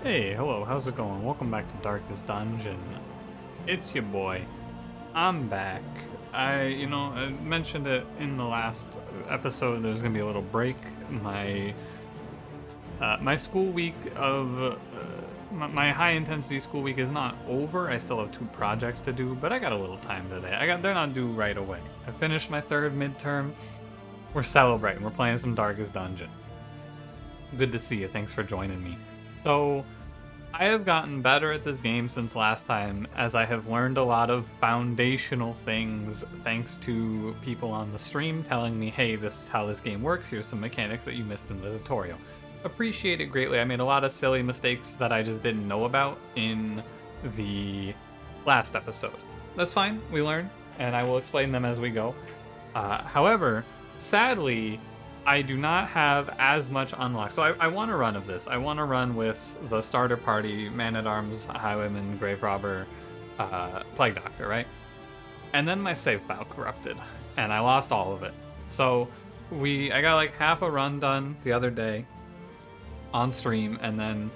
Hey, hello, how's it going? Welcome back to Darkest Dungeon. It's your boy. I'm back. I mentioned it in the last episode. There's gonna be a little break. My school week of my high intensity school week is not over. I still have 2 projects to do, but I got a little time today. They're not due right away. I finished my 3rd midterm. We're celebrating. We're playing some Darkest Dungeon. Good to see you. Thanks for joining me. So, I have gotten better at this game since last time, as I have learned a lot of foundational things thanks to people on the stream telling me, hey, this is how this game works, here's some mechanics that you missed in the tutorial. Appreciate it greatly. I made a lot of silly mistakes that I just didn't know about in the last episode. That's fine, we learn, and I will explain them as we go. However, sadly, I do not have as much unlocked. So I want a run of this. I want to run with the starter party, Man-at-Arms, Highwayman, Grave Robber, Plague Doctor, right? And then my save file corrupted, and I lost all of it. So I got like half a run done the other day on stream, and then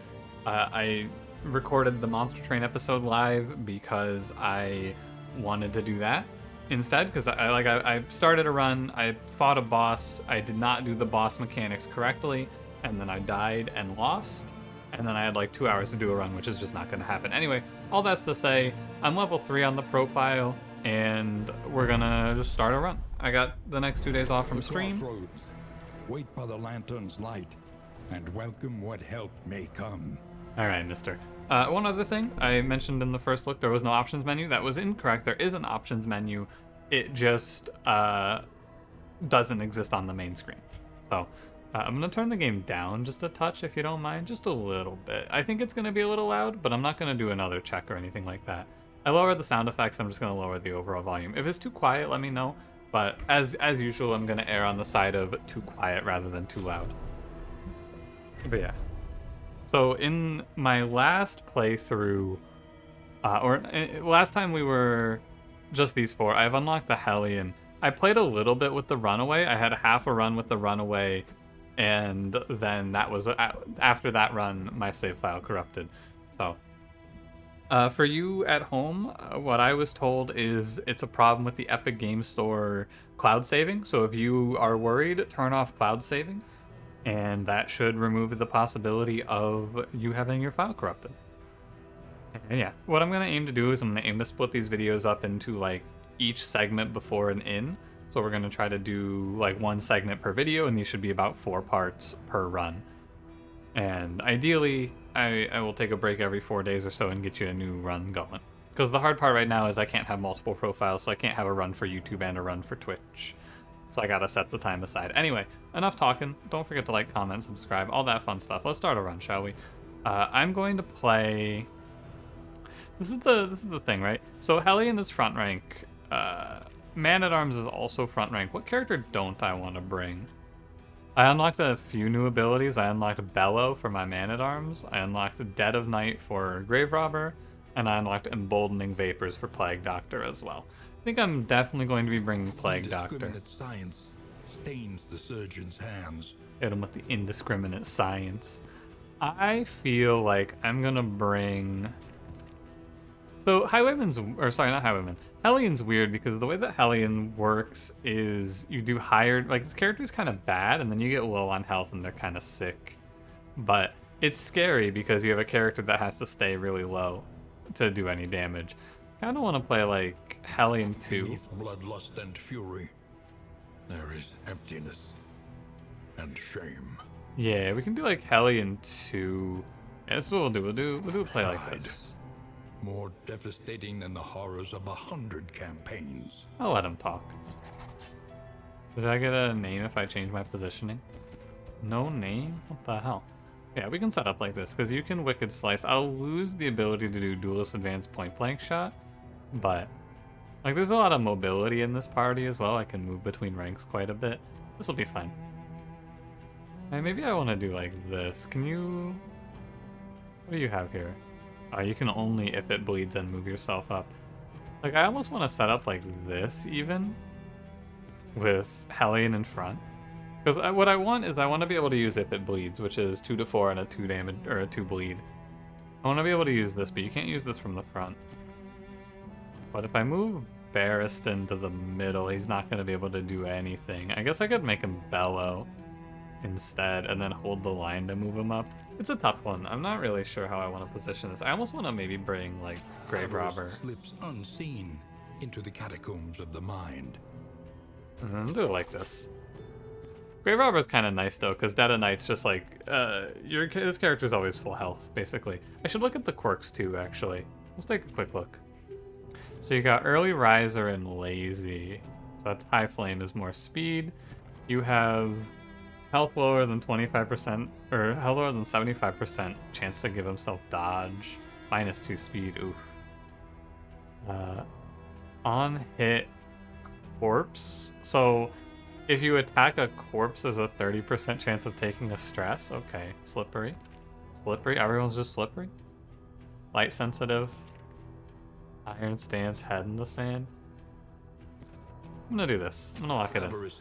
I recorded the Monster Train episode live because I wanted to do that instead, because I started a run, I fought a boss, I did not do the boss mechanics correctly, and then I died and lost, and then I had like 2 hours to do a run, which is just not going to happen. Anyway, all that's to say, I'm level 3 on the profile, and we're gonna just start a run. I got the next 2 days off from stream. Crossroads. Wait by the lantern's light, and welcome what help may come. All right, mister. One other thing, I mentioned in the first look there was no options menu. That was incorrect. There is an options menu. It just doesn't exist on the main screen. So I'm going to turn the game down just a touch, if you don't mind, just a little bit. I think it's going to be a little loud, but I'm not going to do another check or anything like that. I lowered the sound effects. I'm just going to lower the overall volume. If it's too quiet, let me know. But as usual, I'm going to err on the side of too quiet rather than too loud. But yeah. So in my last playthrough, last time we were just these 4, I've unlocked the Hellion. I played a little bit with the Runaway. I had half a run with the Runaway, and then that was after that run, my save file corrupted. So for you at home, what I was told is it's a problem with the Epic Game Store cloud saving. So if you are worried, turn off cloud saving, and that should remove the possibility of you having your file corrupted. And yeah, what I'm going to aim to do is I'm going to aim to split these videos up into like each segment before and in. So we're going to try to do like 1 segment per video, and these should be about 4 parts per run. And ideally, I will take a break every 4 days or so and get you a new run going. Because the hard part right now is I can't have multiple profiles, so I can't have a run for YouTube and a run for Twitch. So I gotta set the time aside. Anyway, enough talking. Don't forget to like, comment, subscribe, all that fun stuff. Let's start a run, shall we? I'm going to play. This is the thing, right? So Hellion is front rank. Man-at-Arms is also front rank. What character don't I want to bring? I unlocked a few new abilities. I unlocked Bellow for my Man-at-Arms. I unlocked Dead of Night for Grave Robber, and I unlocked Emboldening Vapors for Plague Doctor as well. I think I'm definitely going to be bringing Plague Doctor. Indiscriminate science stains the surgeon's hands. Hit him with the indiscriminate science. I feel like I'm gonna bring. So Highwayman's, or sorry, not Highwayman. Hellion's weird because the way that Hellion works is you do higher, like his character's kind of bad, and then you get low on health and they're kind of sick. But it's scary because you have a character that has to stay really low to do any damage. Kind of want to play like Hellion 2. Beneath bloodlust and fury, there is emptiness and shame. Yeah, we can do like Hellion 2. Yeah, that's what we'll do. We'll do a play like this. More devastating than the horrors of 100 campaigns. I'll let him talk. Does I get a name if I change my positioning? No name? What the hell? Yeah, we can set up like this, because you can Wicked Slice. I'll lose the ability to do Duelist Advanced Point Blank Shot, but like there's a lot of mobility in this party as well. I can move between ranks quite a bit. This will be fine. Maybe I want to do like this. Can you... What do you have here? You can only if it bleeds and move yourself up. Like, I almost want to set up like this even, with Hellion in front. Because what I want is I want to be able to use if it bleeds, which is 2 to 4 and a 2 damage, or a 2 bleed. I want to be able to use this, but you can't use this from the front. But if I move Barristan to the middle, he's not going to be able to do anything. I guess I could make him bellow instead and then hold the line to move him up. It's a tough one. I'm not really sure how I want to position this. I almost want to maybe bring, like, Grave Robber. Slips unseen into the catacombs of the mind. And do it like this. Grave Robber is kind of nice though, because Dead of Night's just like, this character's always full health, basically. I should look at the quirks too, actually. Let's take a quick look. So you got Early Riser and Lazy. So that's High Flame is more speed. You have health lower than 25%, or health lower than 75% chance to give himself dodge. -2 speed, oof. On hit, corpse. So if you attack a corpse, there's a 30% chance of taking a stress. Okay, slippery. Slippery, everyone's just slippery. Light sensitive. Iron stance, head in the sand. I'm gonna do this. I'm gonna lock it in. Alright,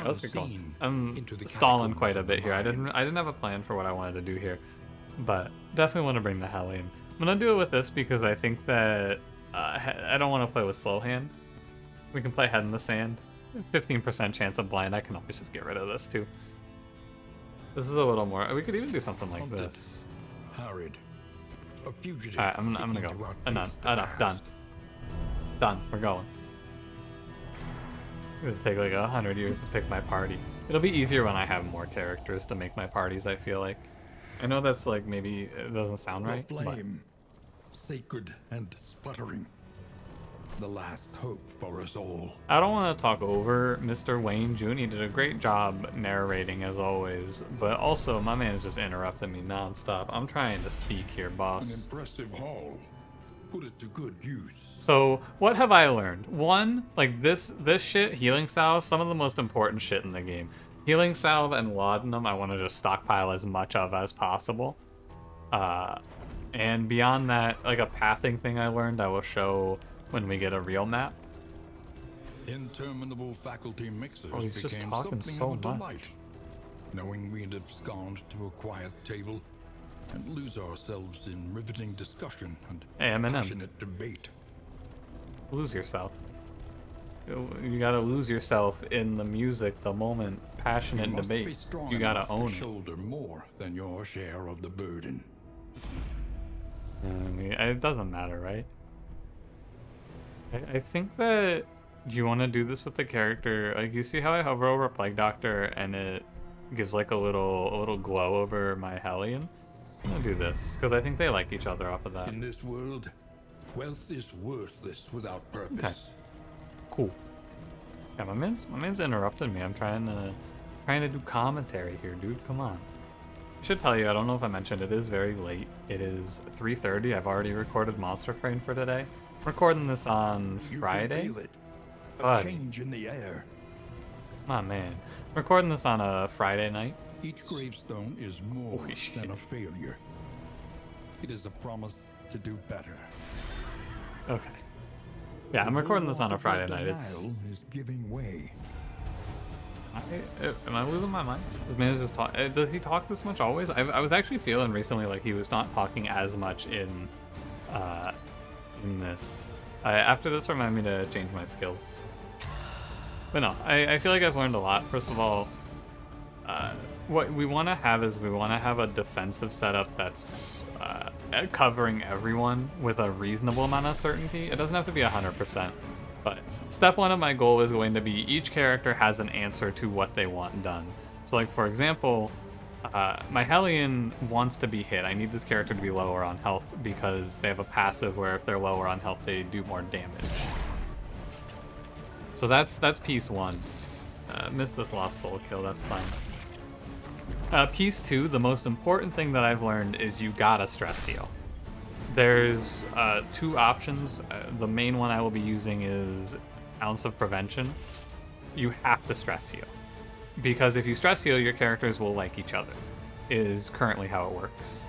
let's get going. I'm stalling quite a bit here. I didn't have a plan for what I wanted to do here, but definitely want to bring the Hellion. I'm gonna do it with this because I think that I don't want to play with slow hand. We can play head in the sand. 15% chance of blind. I can always just get rid of this too. This is a little more. We could even do something like this. Harried. A fugitive. Alright, I'm gonna go. Enough. Done. Done. We're going. It's gonna take like 100 years to pick my party. It'll be easier when I have more characters to make my parties, I feel like. I know that's like, maybe it doesn't sound right, flame, sacred and sputtering. The last hope for us all. I don't want to talk over Mr. Wayne June. He did a great job narrating as always, but also my man is just interrupting me nonstop. I'm trying to speak here, boss. An impressive haul. Put it to good use. So what have I learned? One, like this shit, healing salve, some of the most important shit in the game. Healing salve and laudanum, I want to just stockpile as much of as possible. And beyond that, like a pathing thing I learned, I will show when we get a real map. Interminable faculty mixers he's just became talking something so of a much. delight, knowing we'd abscond to a quiet table and lose ourselves in riveting discussion and passionate debate. Lose yourself. You gotta lose yourself in the music, the moment, passionate debate. You gotta own it. Shoulder more than your share of the burden. I mean, it doesn't matter, right? I think that you want to do this with the character. Like, you see how I hover over Plague Doctor and it gives like a little glow over my Hellion? I'm gonna do this because I think they like each other off of that. In this world, wealth is worthless without purpose. Okay. Cool. Yeah, my man's interrupting me. I'm trying to do commentary here, dude. Come on. I should tell you, I don't know if I mentioned, it is very late. It is 3:30. I've already recorded Monster Train for today. I'm recording this on Friday. You can feel it. A change in the air. My man. I'm recording this on a Friday night. Each gravestone is more than a failure. It is a promise to do better. Okay. Yeah, I'm recording this on a Friday night. Is giving way. Am I losing my mind? This man is just talk. Does he talk this much always? I was actually feeling recently like he was not talking as much in this. After this, remind me to change my skills. But no, I feel like I've learned a lot. First of all, what we want to have is we want to have a defensive setup that's covering everyone with a reasonable amount of certainty. It doesn't have to be 100%. But step one of my goal is going to be each character has an answer to what they want done. So like, for example, my Hellion wants to be hit. I need this character to be lower on health because they have a passive where if they're lower on health, they do more damage. So that's piece one. Missed this lost soul kill, that's fine. Piece two, the most important thing that I've learned is you gotta stress heal. There's two options. The main one I will be using is Ounce of Prevention. You have to stress heal. Because if you stress heal, your characters will like each other, is currently how it works.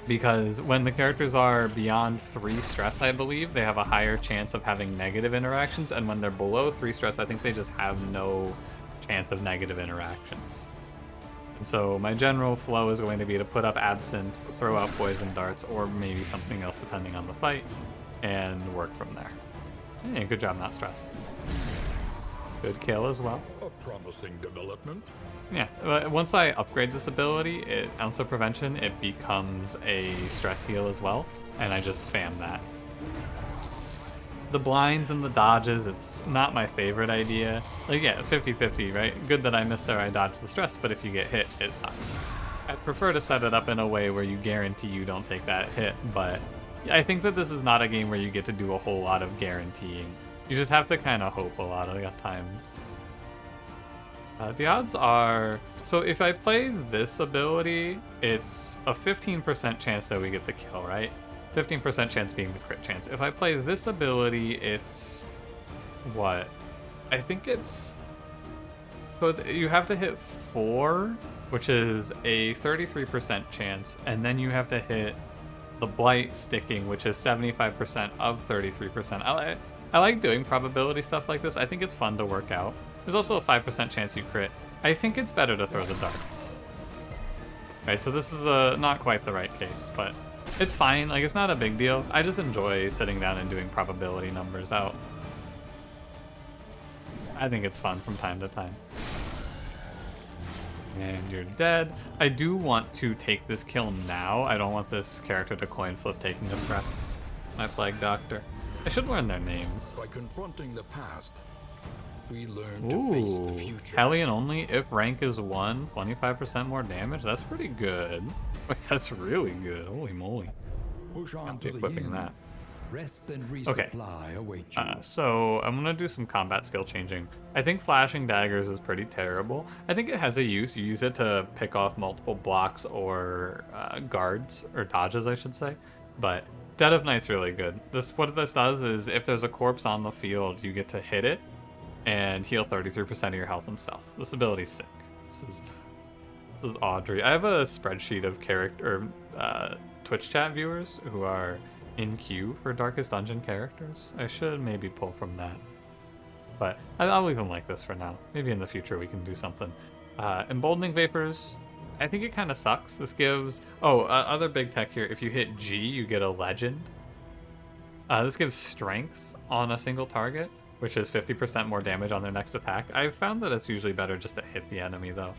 Because when the characters are beyond 3 stress, I believe, they have a higher chance of having negative interactions, and when they're below 3 stress, I think they just have no chance of negative interactions. And so my general flow is going to be to put up Absinthe, throw out Poison Darts, or maybe something else depending on the fight, and work from there. Hey, good job not stressing. Good kill as well. A promising development. Yeah, once I upgrade this ability, Ounce of Prevention, it becomes a stress heal as well, and I just spam that. The blinds and the dodges, it's not my favorite idea. Like, yeah, 50-50, right? Good that I missed there, I dodged the stress, but if you get hit, it sucks. I'd prefer to set it up in a way where you guarantee you don't take that hit, but I think that this is not a game where you get to do a whole lot of guaranteeing. You just have to kind of hope a lot of times. The odds are... So if I play this ability, it's a 15% chance that we get the kill, right? 15% chance being the crit chance. If I play this ability, it's... what? I think it's... So you have to hit 4, which is a 33% chance, and then you have to hit the Blight sticking, which is 75% of 33%. I like doing probability stuff like this. I think it's fun to work out. There's also a 5% chance you crit. I think it's better to throw the darts. Right, so this is not quite the right case, but it's fine. Like, it's not a big deal. I just enjoy sitting down and doing probability numbers out. I think it's fun from time to time. And you're dead. I do want to take this kill now. I don't want this character to coin flip taking the stress. My Plague Doctor. I should learn their names. By confronting the past, we learn to face the future. Hellion only if rank is 1, 25% more damage. That's pretty good. Wait, that's really good. Holy moly. Push on I'll to be the equipping end. that. Rest and resupply Okay. await you. So I'm gonna do some combat skill changing. I think flashing daggers is pretty terrible. I think it has a use. You use it to pick off multiple blocks or guards, or dodges, I should say. But Dead of Night's really good. What this does is if there's a corpse on the field, you get to hit it and heal 33% of your health and stealth. This ability's sick. This is Audrey. I have a spreadsheet of Twitch chat viewers who are in queue for Darkest Dungeon characters. I should maybe pull from that. But I'll leave them like this for now. Maybe in the future we can do something. Emboldening Vapors, I think it kind of sucks. This gives... other big tech here. If you hit G, you get a legend. This gives strength on a single target, which is 50% more damage on their next attack. I've found that it's usually better just to hit the enemy, though.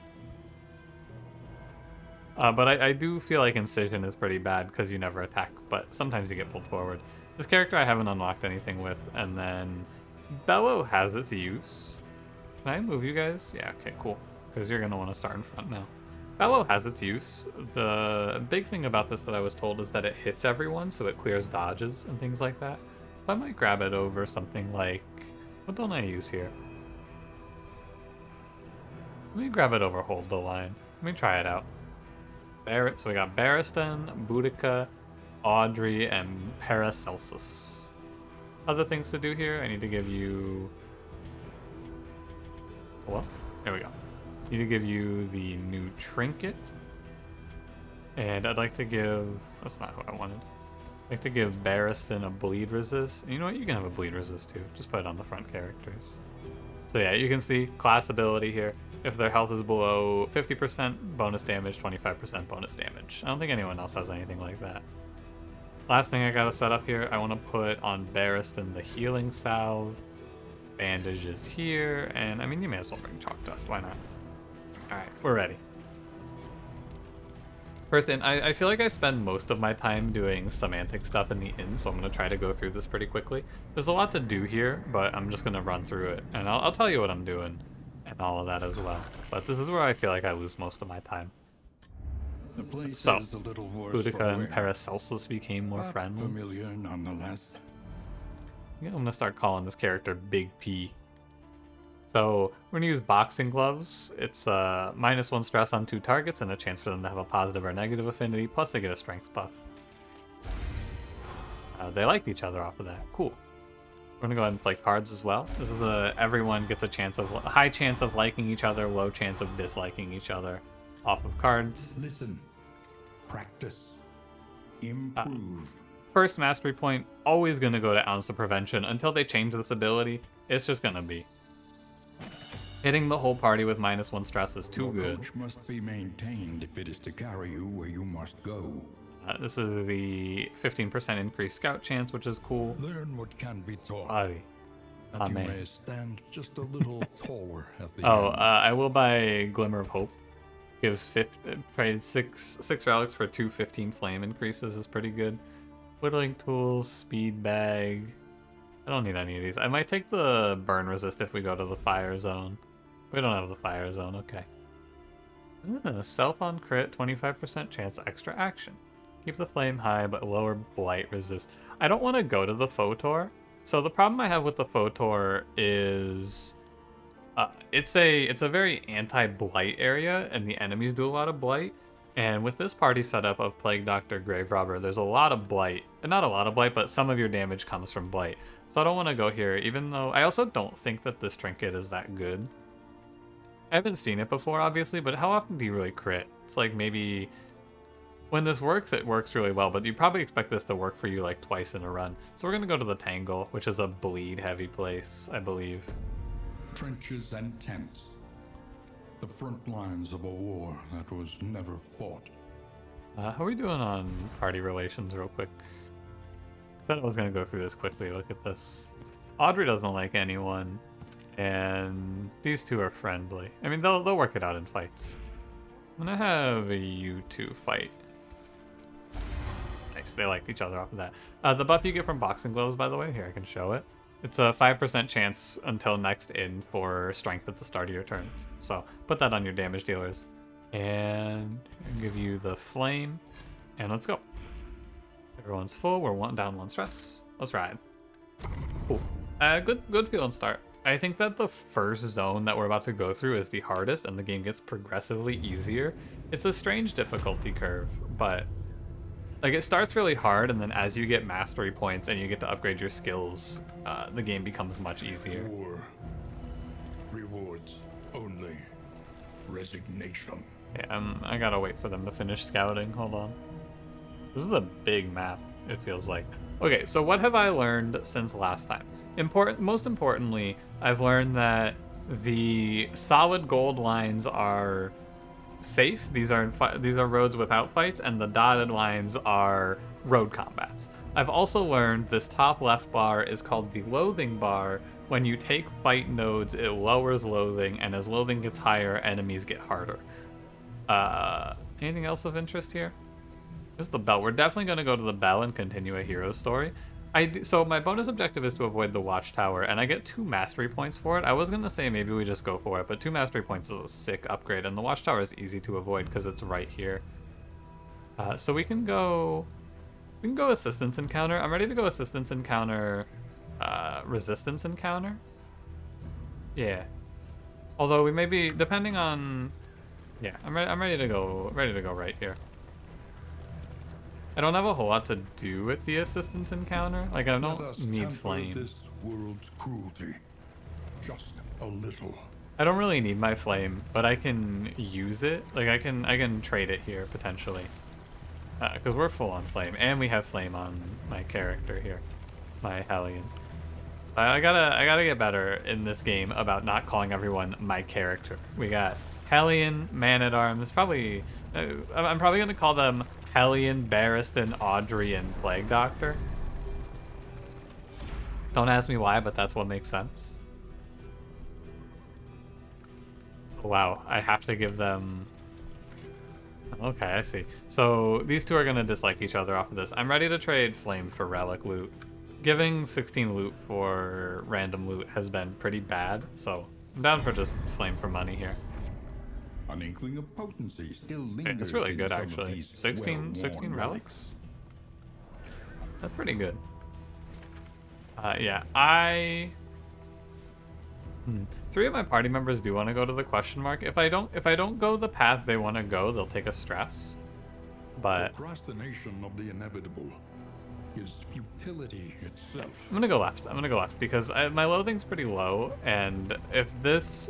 But I do feel like Incision is pretty bad because you never attack, but sometimes you get pulled forward. This character I haven't unlocked anything with, and then Bellow has its use. Can I move you guys? Yeah, okay, cool. Because you're going to want to start in front now. Bellow has its use. The big thing about this that I was told is that it hits everyone, so it clears dodges and things like that. So I might grab it over something like... What don't I use here? Let me grab it over Hold the Line. Let me try it out. So we got Barristan, Boudica, Audrey, and Paracelsus. Other things to do here, I need to give you... Well, there we go. I need to give you the new trinket. And I'd like to give... That's not who I wanted. I'd like to give Barristan a bleed resist. And you know what? You can have a bleed resist too. Just put it on the front characters. So yeah, you can see class ability here. If their health is below 50%, bonus damage, 25% bonus damage. I don't think anyone else has anything like that. Last thing I gotta set up here, I want to put on Barristan the healing salve. Bandages here, and I mean, you may as well bring chalk dust, why not? Alright, we're ready. First in, I feel like I spend most of my time doing semantic stuff in the inn, so I'm going to try to go through this pretty quickly. There's a lot to do here, but I'm just going to run through it, and I'll tell you what I'm doing. And all of that as well. But this is where I feel like I lose most of my time. The place So, is a little worse Boudica and for wear, Paracelsus became more but friendly. familiar nonetheless. Yeah, I'm gonna start calling this character Big P. So we're gonna use boxing gloves. It's -1 stress on 2 targets and a chance for them to have a positive or negative affinity, plus they get a strength buff. They liked each other off of that. Cool. We're gonna go ahead and play cards as well. This is everyone gets a high chance of liking each other, low chance of disliking each other off of cards. Listen, practice, improve. First mastery point, always gonna go to Ounce of Prevention until they change this ability. It's just gonna be. Hitting the whole party with -1 stress is too good. Coach must be maintained if it is to carry you where you must go. This is the 15% increased scout chance, which is cool. Learn what can be taught. Body. And you may stand just a little taller at the end. end. I will buy Glimmer of Hope. Gives six relics for 2 flame increases is pretty good. Whittling tools, speed bag. I don't need any of these. I might take the burn resist if we go to the fire zone. We don't have the fire zone, okay. Self on crit, 25% chance extra action. Keep the flame high but lower blight resist. I don't want to go to the Photor. So the problem I have with the Photor is it's a very anti-blight area, and the enemies do a lot of blight. And with this party setup of Plague Doctor, Grave Robber, there's a lot of blight. Not a lot of blight, but some of your damage comes from blight. So I don't want to go here, even though I also don't think that this trinket is that good. I haven't seen it before, obviously, but how often do you really crit? It's like maybe when this works, it works really well, but you probably expect this to work for you like twice in a run. So we're going to go to the Tangle, which is a bleed-heavy place, I believe. Trenches and tents. The front lines of a war that was never fought. How are we doing on party relations real quick? I said I was going to go through this quickly. Look at this. Audrey doesn't like anyone, and these two are friendly. I mean, they'll work it out in fights. I'm going to have you two fight. Nice, they liked each other off of that. The buff you get from boxing gloves, by the way, here I can show it. It's a 5% chance until next in for strength at the start of your turn. So put that on your damage dealers. And I'll give you the flame. And let's go. Everyone's full. We're down 1 stress. Let's ride. Cool. Good feeling start. I think that the first zone that we're about to go through is the hardest, and the game gets progressively easier. It's a strange difficulty curve, but like it starts really hard, and then as you get mastery points and you get to upgrade your skills, the game becomes much easier. War. Rewards only. Resignation. Yeah, I gotta wait for them to finish scouting. Hold on. This is a big map, it feels like. Okay, so what have I learned since last time? Most importantly, I've learned that the solid gold lines are safe. These are roads without fights, and the dotted lines are road combats. I've also learned this top left bar is called the loathing bar. When you take fight nodes, it lowers loathing, and as loathing gets higher, enemies get harder. Anything else of interest here? There's the bell. We're definitely going to go to the bell and continue a hero story. So my bonus objective is to avoid the watchtower, and I get 2 mastery points for it. I was going to say maybe we just go for it, but 2 mastery points is a sick upgrade, and the watchtower is easy to avoid because it's right here. So we can go assistance encounter. I'm ready to go assistance encounter, resistance encounter. Yeah. Although we may be, depending on, yeah, I'm ready to go right here. I don't have a whole lot to do with the assistance encounter. Like, I don't need flame. This world's cruelty. Just a little. I don't really need my flame, but I can use it. Like, I can trade it here potentially, because we're full on flame, and we have flame on my character here, my Hellion. I gotta get better in this game about not calling everyone my character. We got Hellion, Man-at-Arms. Probably, I'm probably gonna call them Hellion, Barristan, Audrey, and Plague Doctor. Don't ask me why, but that's what makes sense. Wow, I have to give them... Okay, I see. So these two are going to dislike each other off of this. I'm ready to trade flame for relic loot. Giving 16 loot for random loot has been pretty bad, so I'm down for just flame for money here. An inkling of potency still lingers. It's really good, actually. 16 relics. That's pretty good. Yeah, 3 of my party members do want to go to the question mark. If I don't go the path they want to go, they'll take a stress. But procrastination of the inevitable is futility itself. I'm gonna go left. Because my loathing's pretty low, and if this,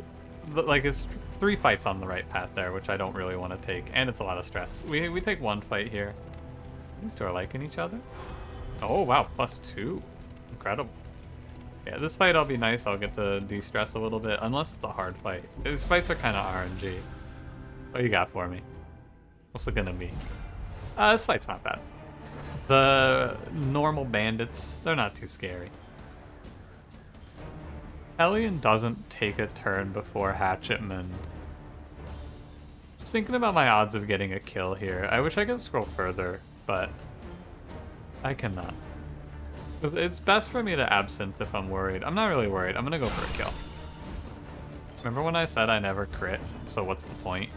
like, it's 3 fights on the right path there, which I don't really want to take, and it's a lot of stress. We take 1 fight here. These two are liking each other. Oh wow, +2, incredible. Yeah, this fight I'll be nice. I'll get to de-stress a little bit, unless it's a hard fight. These fights are kind of RNG. What you got for me? What's it gonna be? This fight's not bad. The normal bandits, they're not too scary. Hellion doesn't take a turn before Hatchetman. Just thinking about my odds of getting a kill here. I wish I could scroll further, but I cannot. It's best for me to absinthe if I'm worried. I'm not really worried. I'm gonna go for a kill. Remember when I said I never crit? So what's the point?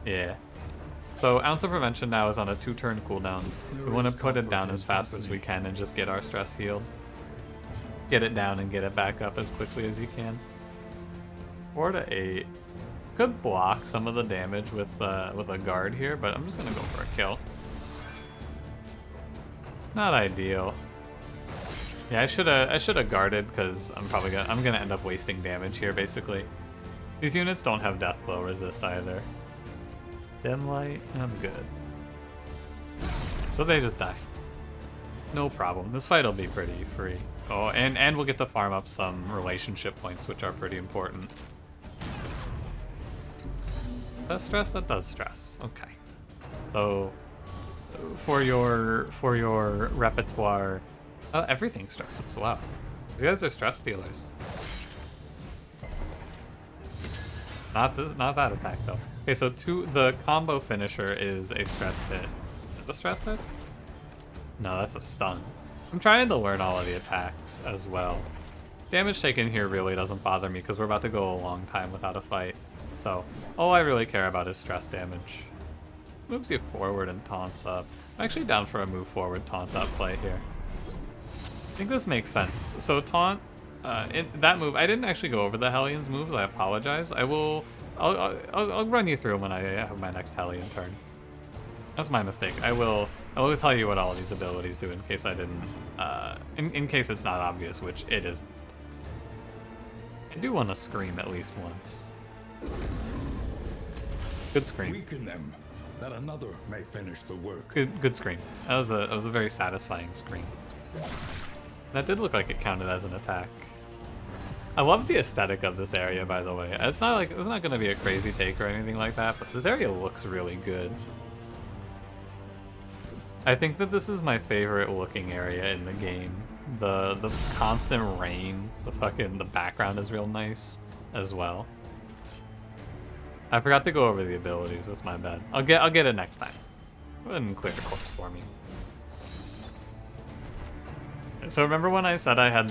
Yeah. So Ounce of Prevention now is on a 2-turn cooldown. We want to put it down as fast as we can and just get our stress healed. Get it down and get it back up as quickly as you can. 4 to 8. Could block some of the damage with a guard here, but I'm just gonna go for a kill. Not ideal. Yeah, I should have guarded because I'm gonna end up wasting damage here basically. These units don't have death blow resist either. Dim light, I'm good. So they just die. No problem. This fight will be pretty free. Oh, and we'll get to farm up some relationship points, which are pretty important. Does stress? That does stress. Okay. So for your repertoire, everything stresses. Wow. These guys are stress dealers. Not that attack though. Okay, so the combo finisher is a stress hit. Is it a stress hit? No, that's a stun. I'm trying to learn all of the attacks as well. Damage taken here really doesn't bother me because we're about to go a long time without a fight. So all I really care about is stress damage. This moves you forward and taunts up. I'm actually down for a move forward taunt up play here. I think this makes sense. So taunt, that move, I didn't actually go over the Hellion's moves, I apologize. I'll run you through them when I have my next Hellion turn. That's my mistake. I will tell you what all of these abilities do in case I didn't, in case it's not obvious, which it isn't. I do want to scream at least once. Good scream. Weaken them, that another may finish the work. Good scream. That was a very satisfying scream. That did look like it counted as an attack. I love the aesthetic of this area, by the way. It's not going to be a crazy take or anything like that, but this area looks really good. I think that this is my favorite looking area in the game. The constant rain, the background is real nice as well. I forgot to go over the abilities. That's my bad. I'll get it next time. Go ahead and clear the corpse for me. So remember when I said I had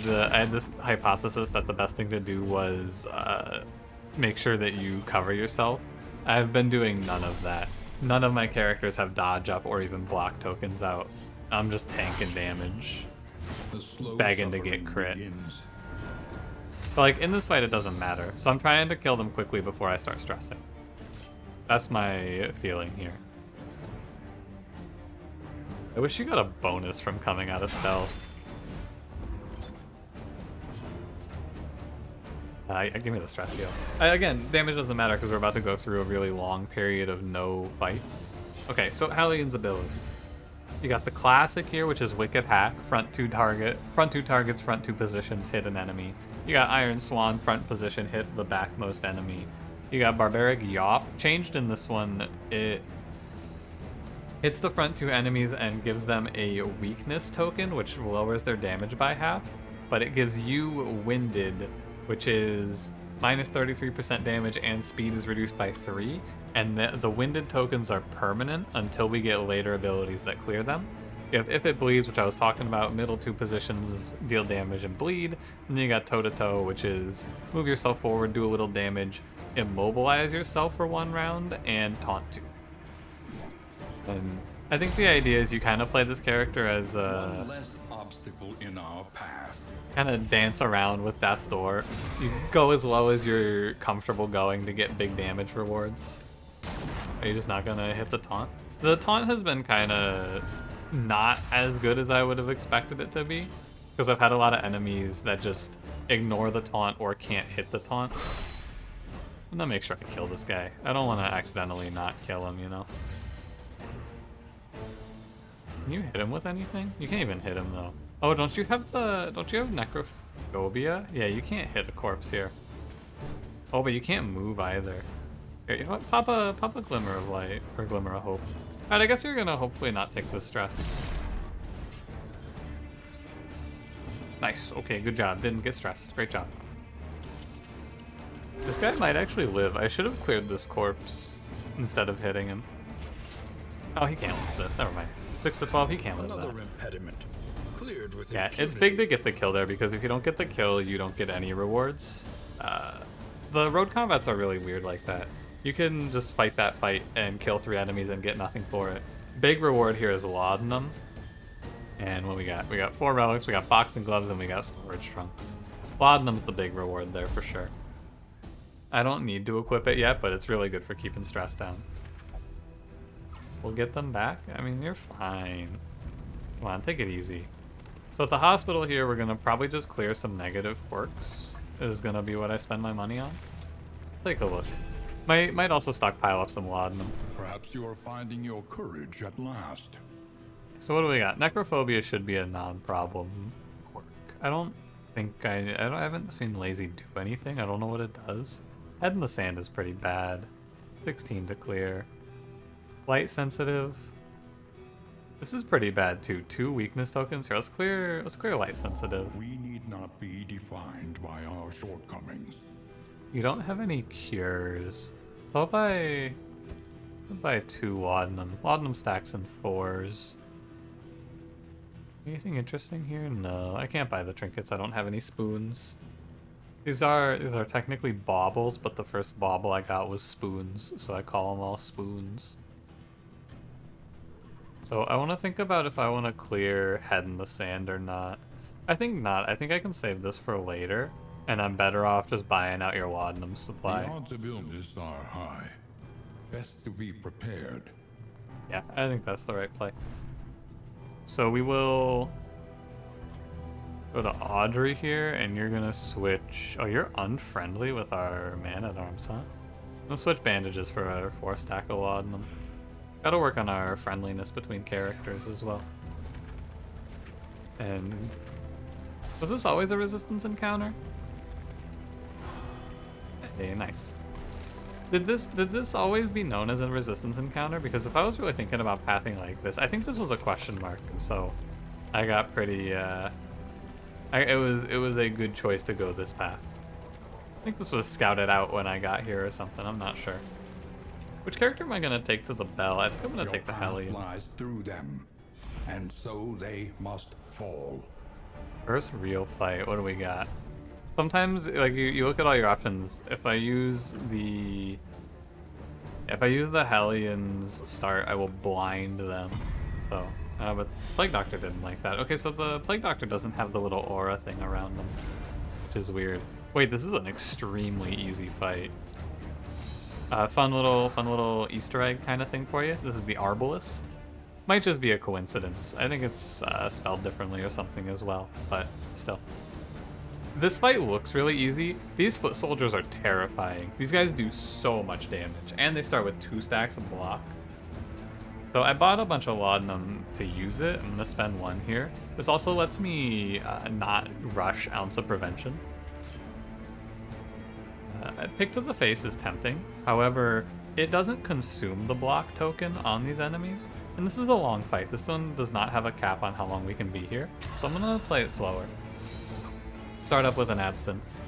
this hypothesis that the best thing to do was make sure that you cover yourself? I've been doing none of that. None of my characters have dodge up or even block tokens out. I'm just tanking damage, begging to get crit. But like in this fight it doesn't matter, so I'm trying to kill them quickly before I start stressing. That's my feeling here. I wish you got a bonus from coming out of stealth. Give me the stress heal. Again, damage doesn't matter because we're about to go through a really long period of no fights. Okay, so Hellion's abilities. You got the classic here, which is Wicked Hack, front two targets, front two positions, hit an enemy. You got Iron Swan, front position, hit the backmost enemy. You got Barbaric Yawp. Changed in this one, it hits the front two enemies and gives them a weakness token, which lowers their damage by half, but it gives you Winded, which is minus 33% damage and speed is reduced by 3. And the Winded tokens are permanent until we get later abilities that clear them. You have If It Bleeds, which I was talking about, middle two positions deal damage and bleed. And then you got Toe to Toe, which is move yourself forward, do a little damage, immobilize yourself for 1 round, and taunt 2. And I think the idea is you kind of play this character as one less obstacle in our path. Kind of dance around with Death's Door. You go as low as you're comfortable going to get big damage rewards. Are you just not gonna hit the taunt? The taunt has been kind of not as good as I would have expected it to be, because I've had a lot of enemies that just ignore the taunt or can't hit the taunt. I'm gonna make sure I kill this guy. I don't want to accidentally not kill him, you know? Can you hit him with anything? You can't even hit him though. Oh, don't you have Necrophobia? Yeah, you can't hit a corpse here. Oh, but you can't move either. Here, you know what? Pop a Glimmer of Light, or Glimmer of Hope. Alright, I guess you're gonna hopefully not take the stress. Nice, okay, good job. Didn't get stressed. Great job. This guy might actually live. I should have cleared this corpse instead of hitting him. Oh, he can't live this. Never mind. 6 to 12, he can't live Another that. impediment. Cleared with Yeah, impunity. it's big to get the kill there because if you don't get the kill, you don't get any rewards. The road combats are really weird like that. You can just fight that fight and kill 3 enemies and get nothing for it. Big reward here is laudanum. And what we got? We got 4 relics, we got boxing gloves, and we got storage trunks. Laudanum's the big reward there for sure. I don't need to equip it yet, but it's really good for keeping stress down. We'll get them back? I mean, you're fine. Come on, take it easy. So at the hospital here, we're gonna probably just clear some negative quirks. Is gonna be what I spend my money on. Take a look. Might also stockpile up some laudanum. Perhaps you are finding your courage at last. So what do we got? Necrophobia should be a non-problem quirk. I don't think I haven't seen Lazy do anything. I don't know what it does. Head in the Sand is pretty bad. 16 to clear. Light sensitive. This is pretty bad too. 2 weakness tokens. Here, let's clear light sensitive. We need not be defined by our shortcomings. You don't have any cures. So I'll buy 2 laudanum. Laudanum stacks in 4s. Anything interesting here? No, I can't buy the trinkets. I don't have any spoons. These are technically baubles, but the first bauble I got was spoons, so I call them all spoons. So I want to think about if I want to clear Head in the Sand or not. I think not. I think I can save this for later, and I'm better off just buying out your laudanum supply. The odds of illness are high. Best to be prepared. Yeah, I think that's the right play. So we will go to Audrey here, and you're gonna switch. Oh, you're unfriendly with our man-at-arms, huh? We'll switch bandages for a 4 stack of laudanum. Gotta work on our friendliness between characters as well. And was this always a resistance encounter? Hey, nice. Did this always be known as a resistance encounter? Because if I was really thinking about pathing like this, I think this was a question mark, and so I got pretty. It was a good choice to go this path. I think this was scouted out when I got here or something. I'm not sure. Which character am I gonna take to the bell? I think I'm gonna take the Hellion. Flies through them, and so they must fall. First real fight. What do we got? Sometimes, like you look at all your options. If I use the Hellion's start, I will blind them. So, but Plague Doctor didn't like that. Okay, so the Plague Doctor doesn't have the little aura thing around them, which is weird. Wait, this is an extremely easy fight. Fun little Easter egg kind of thing for you. This is the Arbalist. Might just be a coincidence. I think it's spelled differently or something as well, but still. This fight looks really easy. These foot soldiers are terrifying. These guys do so much damage, and they start with 2 stacks of block. So I bought a bunch of laudanum to use it. I'm gonna spend 1 here. This also lets me not rush Ounce of Prevention. Pick to the Face is tempting. However, it doesn't consume the block token on these enemies. And this is a long fight. This one does not have a cap on how long we can be here. So I'm gonna play it slower. Start up with an Absinthe.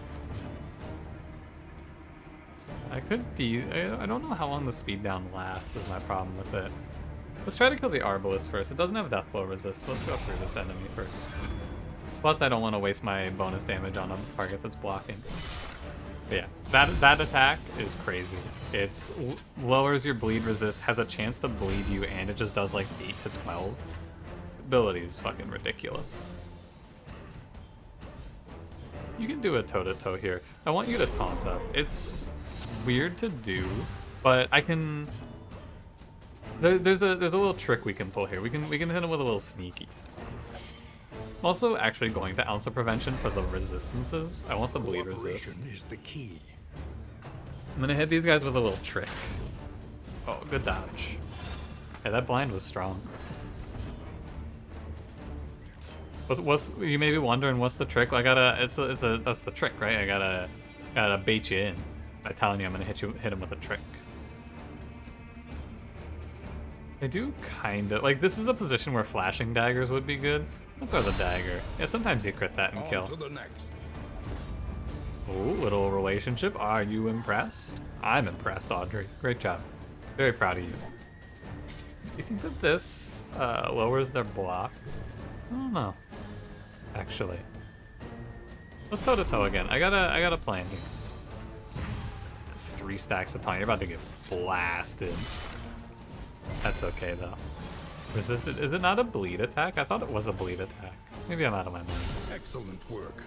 I could I don't know how long the speed down lasts is my problem with it. Let's try to kill the Arbalist first. It doesn't have Death Blow resist, so let's go through this enemy first. Plus, I don't want to waste my bonus damage on a target that's blocking. But yeah, that attack is crazy. It's lowers your bleed resist, has a chance to bleed you, and it just does like 8 to 12. Ability is fucking ridiculous. You can do a toe-to-toe here. I want you to taunt up. It's weird to do, but I can. There's a little trick we can pull here. We can hit him with a little sneaky. I'm also actually going to Ounce of Prevention for the resistances. I want the bleed resist. Is the key. I'm gonna hit these guys with a little trick. Oh, good dodge. Yeah, that blind was strong. What's you may be wondering what's the trick? I gotta it's a that's the trick, right? I gotta bait you in by telling you I'm gonna hit him with a trick. I do kind of like this is a position where flashing daggers would be good. I'll throw the dagger. Yeah, sometimes you crit that and kill. On to the next. Ooh, little relationship. Are you impressed? I'm impressed, Audrey. Great job. Very proud of you. Do you think that this lowers their block? I don't know. Actually. Let's toe to toe again. I got a plan here. It's 3 stacks of taunt. You're about to get blasted. That's okay though. Resisted. Is it not a bleed attack? I thought it was a bleed attack. Maybe I'm out of my mind. Excellent work.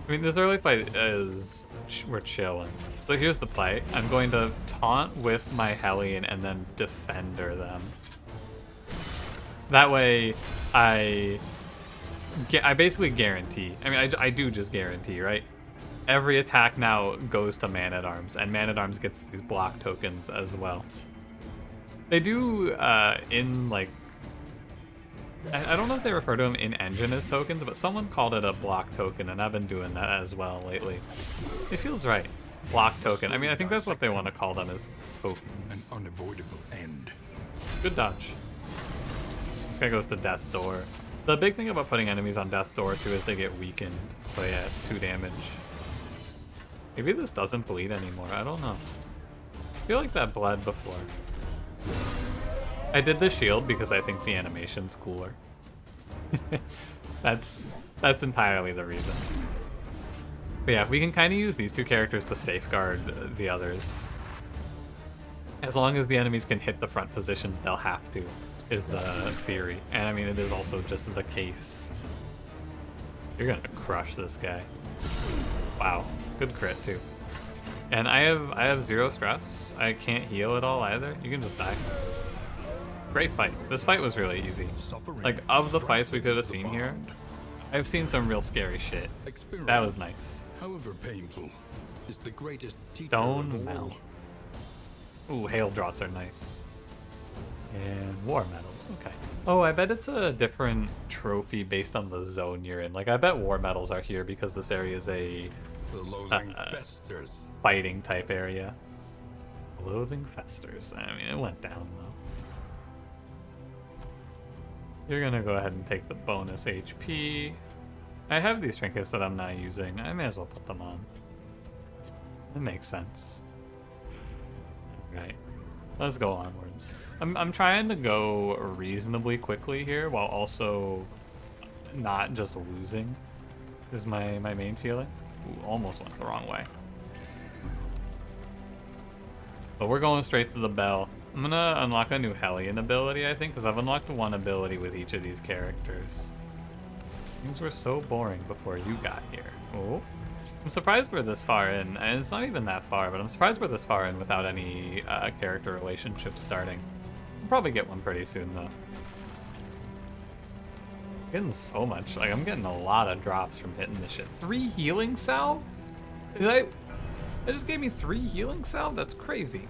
I mean, this early fight is we're chilling. So here's the play. I'm going to taunt with my Hellion and then defender them. That way, I basically guarantee. I mean, I do just guarantee, right? Every attack now goes to Man-at-Arms, and Man-at-Arms gets these block tokens as well. They do in like. I don't know if they refer to them in engine as tokens, but someone called it a block token, and I've been doing that as well lately. It feels right. Block token. I mean, I think that's what they want to call them as tokens. An unavoidable end. Good dodge. This guy goes to Death's Door. The big thing about putting enemies on Death's Door, too, is they get weakened. So yeah, 2 damage. Maybe this doesn't bleed anymore. I don't know. I feel like that bled before. I did the shield because I think the animation's cooler. That's entirely the reason. But yeah, we can kind of use these 2 characters to safeguard the others. As long as the enemies can hit the front positions, they'll have to, is the theory. And I mean, it is also just the case. You're gonna crush this guy. Wow, good crit too. And I have 0 stress. I can't heal at all either. You can just die. Great fight. This fight was really easy. Like, of the fights we could have seen here, I've seen some real scary shit. That was nice. However painful, is the greatest teacher Stone of all. Mount. Ooh, hail drops are nice. And war medals, okay. Oh, I bet it's a different trophy based on the zone you're in. Like, I bet war medals are here because this area is a The loathing festers. fighting type area. Loathing festers. I mean, it went down though. You're gonna go ahead and take the bonus HP. I have these trinkets that I'm not using. I may as well put them on. It makes sense. Alright. Let's go onwards. I'm trying to go reasonably quickly here while also not just losing is my main feeling. Ooh, almost went the wrong way. But we're going straight to the bell. I'm gonna unlock a new Hellion ability, I think, because I've unlocked 1 ability with each of these characters. Things were so boring before you got here. Oh. I'm surprised we're this far in, and it's not even that far, but I'm surprised we're this far in without any character relationships starting. We'll probably get one pretty soon, though. Getting so much, like, I'm getting a lot of drops from hitting this shit. 3 healing salve? It just gave me 3 healing salve? That's crazy.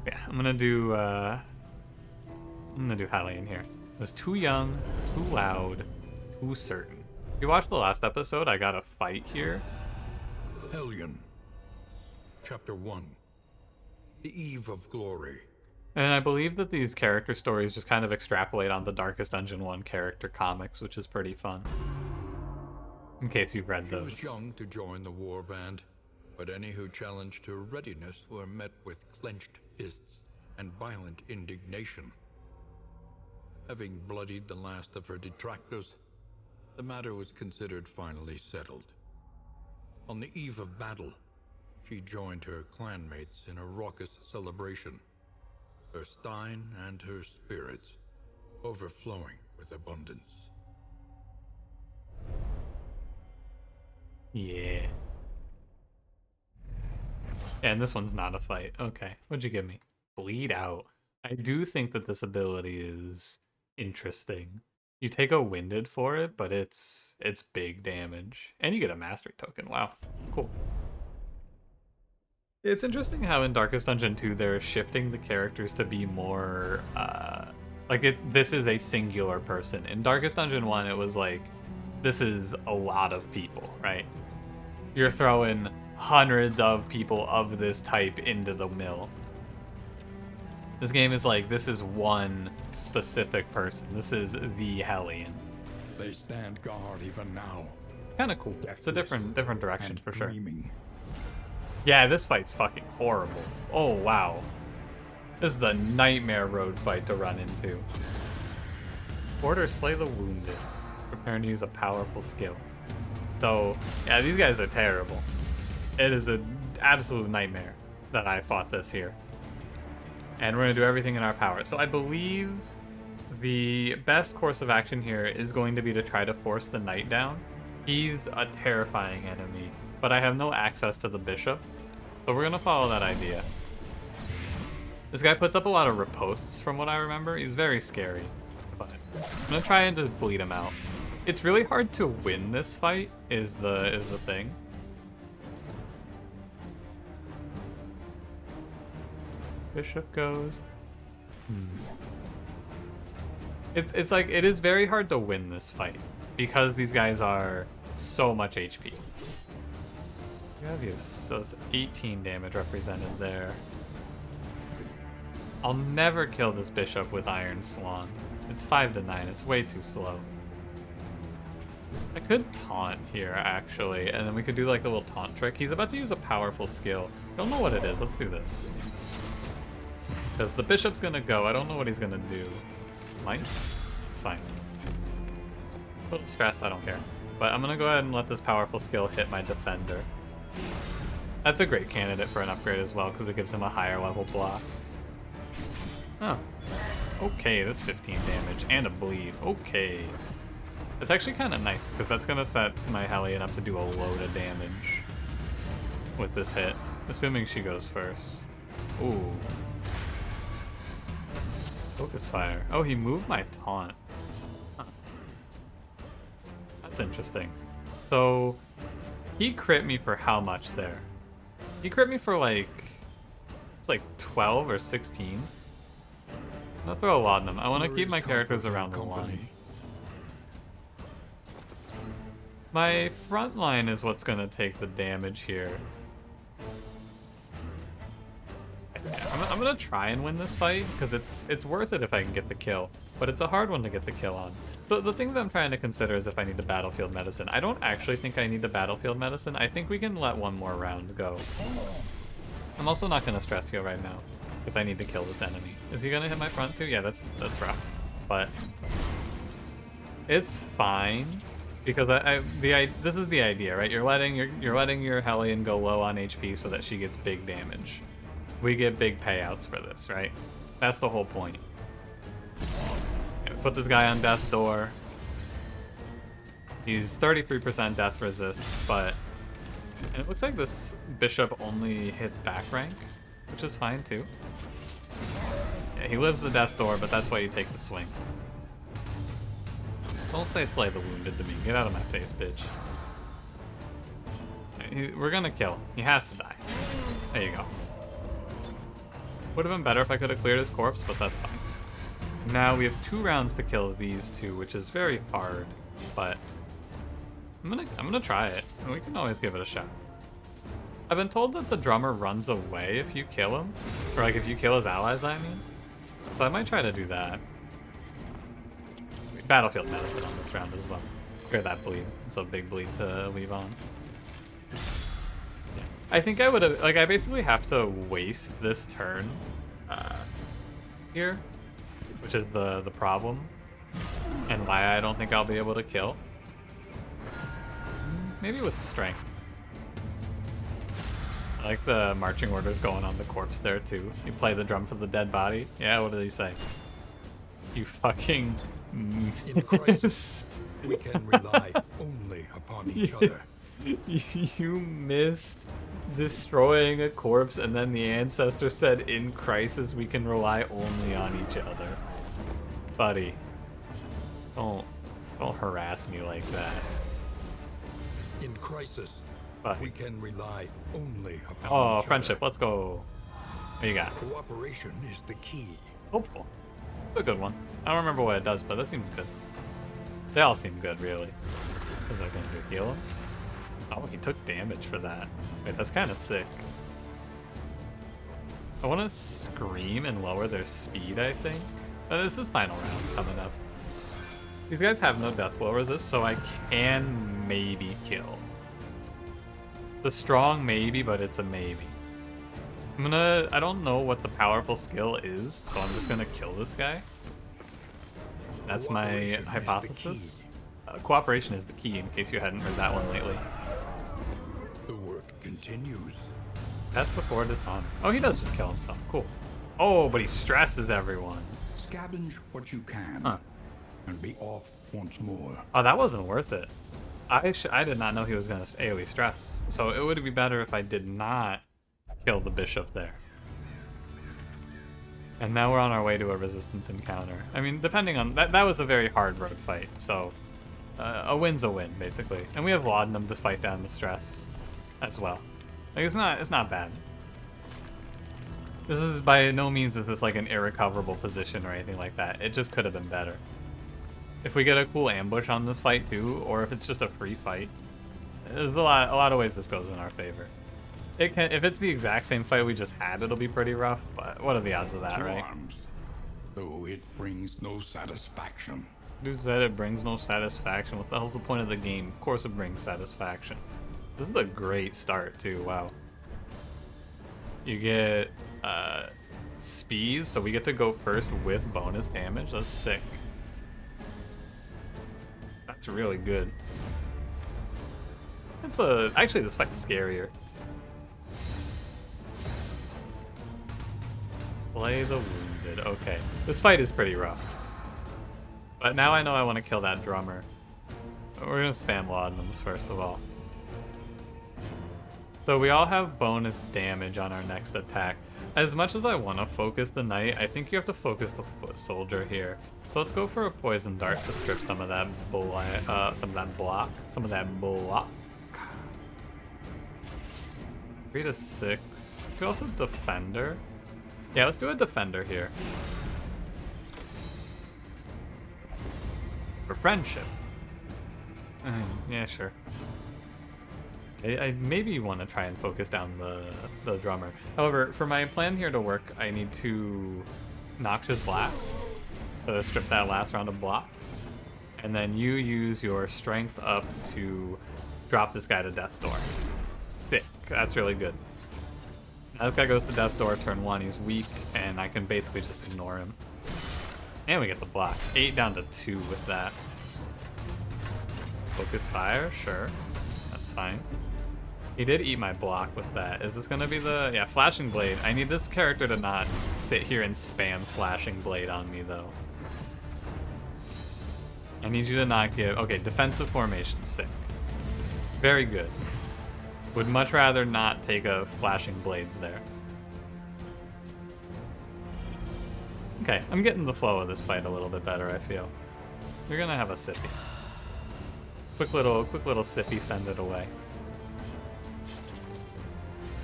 Yeah, I'm gonna do Hellion here. It was too young, too loud, too certain. If you watched the last episode, I got a fight here. Hellion. Chapter 1. The Eve of Glory. And I believe that these character stories just kind of extrapolate on the Darkest Dungeon 1 character comics, which is pretty fun. In case you've read those. She was young to join the war band, but any who challenged her readiness were met with clenched fists and violent indignation. Having bloodied the last of her detractors, the matter was considered finally settled. On the eve of battle, she joined her clanmates in a raucous celebration, her stein and her spirits overflowing with abundance. Yeah. And this one's not a fight. Okay, what'd you give me? Bleed out. I do think that this ability is interesting. You take a winded for it, but it's big damage. And you get a mastery token. Wow, cool. It's interesting how in Darkest Dungeon 2 they're shifting the characters to be more Like, this is a singular person. In Darkest Dungeon 1, it was like, this is a lot of people, right? You're throwing hundreds of people of this type into the mill. This game is like, this is one specific person. This is the Hellion. They stand guard even now. It's kind of cool. It's a different direction for sure. Dreaming. Yeah, this fight's fucking horrible. Oh, wow. This is the nightmare road fight to run into. Order slay the wounded. Preparing to use a powerful skill. So, yeah, these guys are terrible. It is an absolute nightmare that I fought this here. And we're going to do everything in our power. So I believe the best course of action here is going to be to try to force the knight down. He's a terrifying enemy, but I have no access to the bishop. So we're going to follow that idea. This guy puts up a lot of ripostes from what I remember. He's very scary, but I'm going to try and just bleed him out. It's really hard to win this fight is the thing. Bishop goes. It's like, it is very hard to win this fight because these guys are so much HP. You have so 18 damage represented there. I'll never kill this bishop with Iron Swan. It's 5 to 9. It's way too slow. I could taunt here, actually, and then we could do like a little taunt trick. He's about to use a powerful skill. Don't know what it is. Let's do this. Because the bishop's gonna go. I don't know what he's gonna do. Might? It's fine. A little stress, I don't care. But I'm gonna go ahead and let this powerful skill hit my defender. That's a great candidate for an upgrade as well, because it gives him a higher level block. Oh. Okay, that's 15 damage and a bleed. Okay. It's actually kind of nice, because that's going to set my Hellion up to do a load of damage with this hit. Assuming she goes first. Ooh. Focus fire. Oh, he moved my taunt. Huh. That's interesting. So, he crit me for how much there? He crit me for like... It's like 12 or 16. I'll throw a lot in them. I want to keep my characters around the line. My front line is what's going to take the damage here. I'm going to try and win this fight, because it's worth it if I can get the kill. But it's a hard one to get the kill on. The thing that I'm trying to consider is if I need the battlefield medicine. I don't actually think I need the battlefield medicine. I think we can let one more round go. I'm also not going to stress heal right now, because I need to kill this enemy. Is he going to hit my front too? Yeah, that's rough. But it's fine. Because this is the idea, right? You're letting your Hellion go low on HP so that she gets big damage. We get big payouts for this, right? That's the whole point. Okay, put this guy on death's door. He's 33% death resist, but and it looks like this bishop only hits back rank, which is fine too. Yeah, he lives the death's door, but that's why you take the swing. Don't say slay the wounded to me. Get out of my face, bitch. We're gonna kill him. He has to die. There you go. Would have been better if I could have cleared his corpse, but that's fine. Now we have 2 rounds to kill these two, which is very hard, but I'm gonna try it. And we can always give it a shot. I've been told that the drummer runs away if you kill him. Or like if you kill his allies, I mean. So I might try to do that. Battlefield medicine on this round as well. Clear that bleed. It's a big bleed to leave on. Yeah. I think I would have, like, I basically have to waste this turn here, which is the problem, and why I don't think I'll be able to kill. Maybe with the strength. I like the marching orders going on the corpse there too. You play the drum for the dead body. Yeah, what did he say? You fucking In crisis, we can rely only upon each other. You missed destroying a corpse, and then the ancestor said, in crisis, we can rely only on each other. Buddy, don't harass me like that. In crisis, Buddy. we can rely only upon Oh, each friendship, other. let's go. What you got? Cooperation is the key. Hopeful. A good one. I don't remember what it does, but that seems good. They all seem good, really. Is that going to heal him? Oh, he took damage for that. Wait, that's kind of sick. I want to scream and lower their speed, I think. This is final round coming up. These guys have no death blow resist, so I can maybe kill. It's a strong maybe, but it's a maybe. I don't know what the powerful skill is, so I'm just gonna kill this guy. That's my hypothesis. Cooperation is the key, in case you hadn't heard that one lately. The work continues. Death before dishonor. Oh, he does just kill himself. Cool. Oh, but he stresses everyone. Scavenge what you can, and be off once more. Oh, that wasn't worth it. I did not know he was gonna AoE stress, so it would be better if I did not kill the bishop there. And now we're on our way to a resistance encounter. I mean, depending on that was a very hard road fight, so a win's a win basically. And we have laudanum to fight down the stress as well. Like it's not bad. This is by no means is this like an irrecoverable position or anything like that. It just could have been better. If we get a cool ambush on this fight too, or if it's just a free fight, there's a lot of ways this goes in our favor. It can, if it's the exact same fight we just had, it'll be pretty rough, but what are the odds of that, right? Arms, though it brings no satisfaction. Who said it brings no satisfaction? What the hell's the point of the game? Of course it brings satisfaction. This is a great start too, wow. You get speed, so we get to go first with bonus damage. That's sick. That's really good. Actually this fight's scarier. Play the wounded. Okay. This fight is pretty rough. But now I know I want to kill that drummer. We're gonna spam laudanums first of all. So we all have bonus damage on our next attack. As much as I want to focus the knight, I think you have to focus the foot soldier here. So let's go for a poison dart to strip some of that block. 3 to 6. We could also defender. Yeah, let's do a defender here. For friendship. Yeah, sure. I maybe want to try and focus down the drummer. However, for my plan here to work, I need to Noxious Blast to strip that last round of block. And then you use your strength up to drop this guy to Death's Door. Sick. That's really good. Now this guy goes to Death's Door turn 1. He's weak, and I can basically just ignore him. And we get the block. 8 down to 2 with that. Focus fire? Sure. That's fine. He did eat my block with that. Is this gonna be the... Yeah, Flashing Blade. I need this character to not sit here and spam Flashing Blade on me, though. I need you to not give... Okay, defensive formation. Sick. Very good. Would much rather not take a Flashing Blades there. Okay, I'm getting the flow of this fight a little bit better, I feel. You're gonna have a sippy. Quick little sippy, send it away.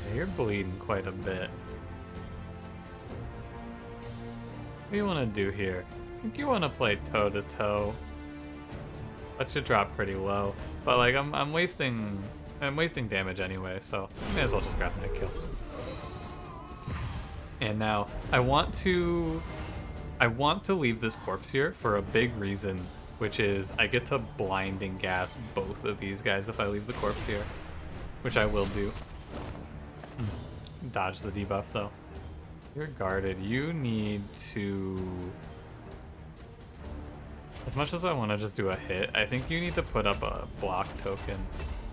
Yeah, you're bleeding quite a bit. What do you want to do here? I think you want to play toe-to-toe. Let you drop pretty low. But like I'm wasting damage anyway, so I may as well just grab that kill. And now I want to leave this corpse here for a big reason, which is I get to blinding gas both of these guys if I leave the corpse here, which I will do. Dodge the debuff though. You're guarded. You need to... As much as I want to just do a hit, I think you need to put up a block token.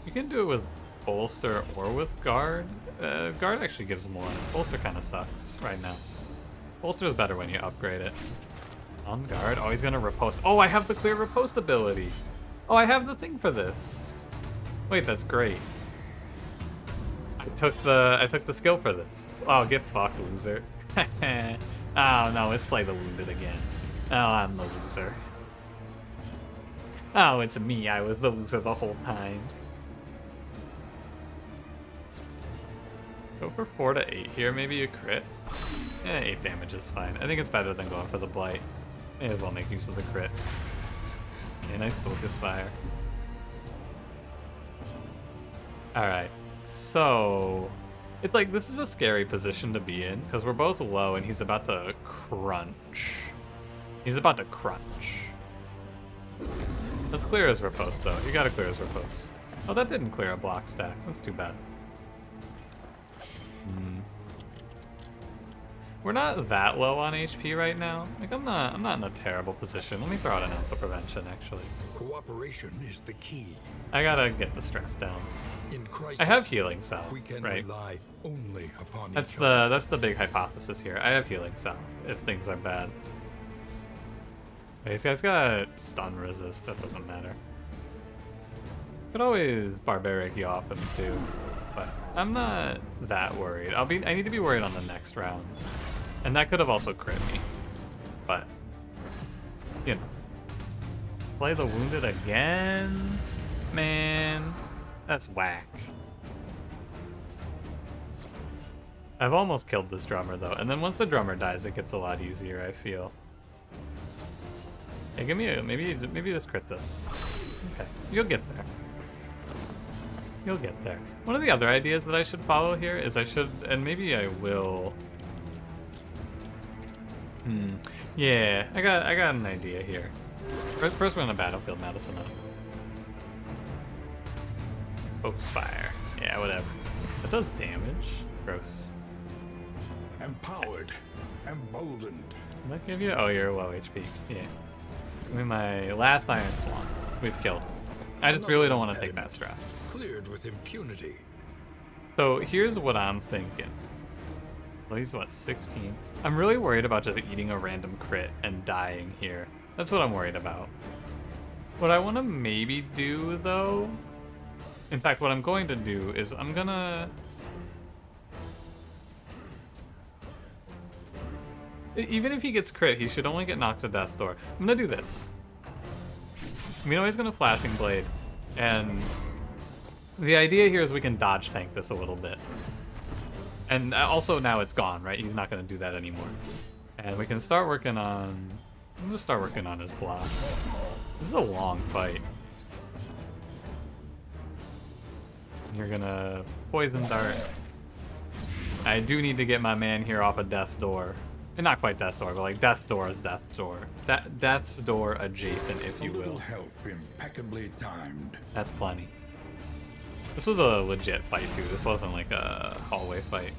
You can do it with bolster or with guard. Guard actually gives more. Bolster kind of sucks right now. Bolster is better when you upgrade it. On guard. Oh, he's gonna riposte. Oh, I have the clear riposte ability. Oh, I have the thing for this. Wait, that's great. I took the skill for this. Oh, get fucked, loser. Oh no, it's Slay the Wounded again. Oh, I'm the loser. Oh, it's me. I was the loser the whole time. Go for 4 to 8 here. Maybe a crit. 8 damage is fine. I think it's better than going for the blight. May as well make use of the crit. Yeah, nice focus fire. Alright, so... It's like, this is a scary position to be in, because we're both low and he's about to crunch. He's about to crunch. Let's clear his riposte, though. You gotta clear his riposte. Oh, that didn't clear a block stack. That's too bad. We're not that low on HP right now. Like, I'm not in a terrible position. Let me throw out an ounce of prevention, actually. Cooperation is the key. I gotta get the stress down. In crisis, I have healing salve, we can right? rely only upon That's each other. that's the big hypothesis here. I have healing salve if things are bad. These guys got stun resist. That doesn't matter. Could always barbaric yaw him too, but I'm not that worried. I need to be worried on the next round, and that could have also crit me, but you know. Slay the wounded again, man. That's whack. I've almost killed this drummer though, and then once the drummer dies, it gets a lot easier. I feel. Hey, give me a maybe just crit this. Okay, you'll get there. You'll get there. One of the other ideas that I should follow here is I should, and maybe I will. Yeah, I got an idea here. First, we're gonna battlefield medicine up. Focus fire. Yeah, whatever. That does damage. Gross. Empowered, emboldened. Did that give you? Oh, you're low HP. Yeah. Give me my last Iron Swan. We've killed. I just really don't want to take that stress. Cleared with impunity. So here's what I'm thinking. Well, he's what, 16? I'm really worried about just eating a random crit and dying here. That's what I'm worried about. What I want to maybe do, though... In fact, what I'm going to do is I'm gonna... Even if he gets crit, he should only get knocked to death's door. I'm gonna do this. We know he's gonna Flashing Blade, and the idea here is we can dodge tank this a little bit. And also now it's gone, right? He's not gonna do that anymore. And we can start working on... I'm gonna start working on his block. This is a long fight. You're gonna Poison Dart. I do need to get my man here off of Death's Door. Not quite Death's Door, but like Death's Door's Death's Door. Death's Door adjacent, if you A little will. help impeccably timed. That's plenty. This was a legit fight too. This wasn't like a hallway fight.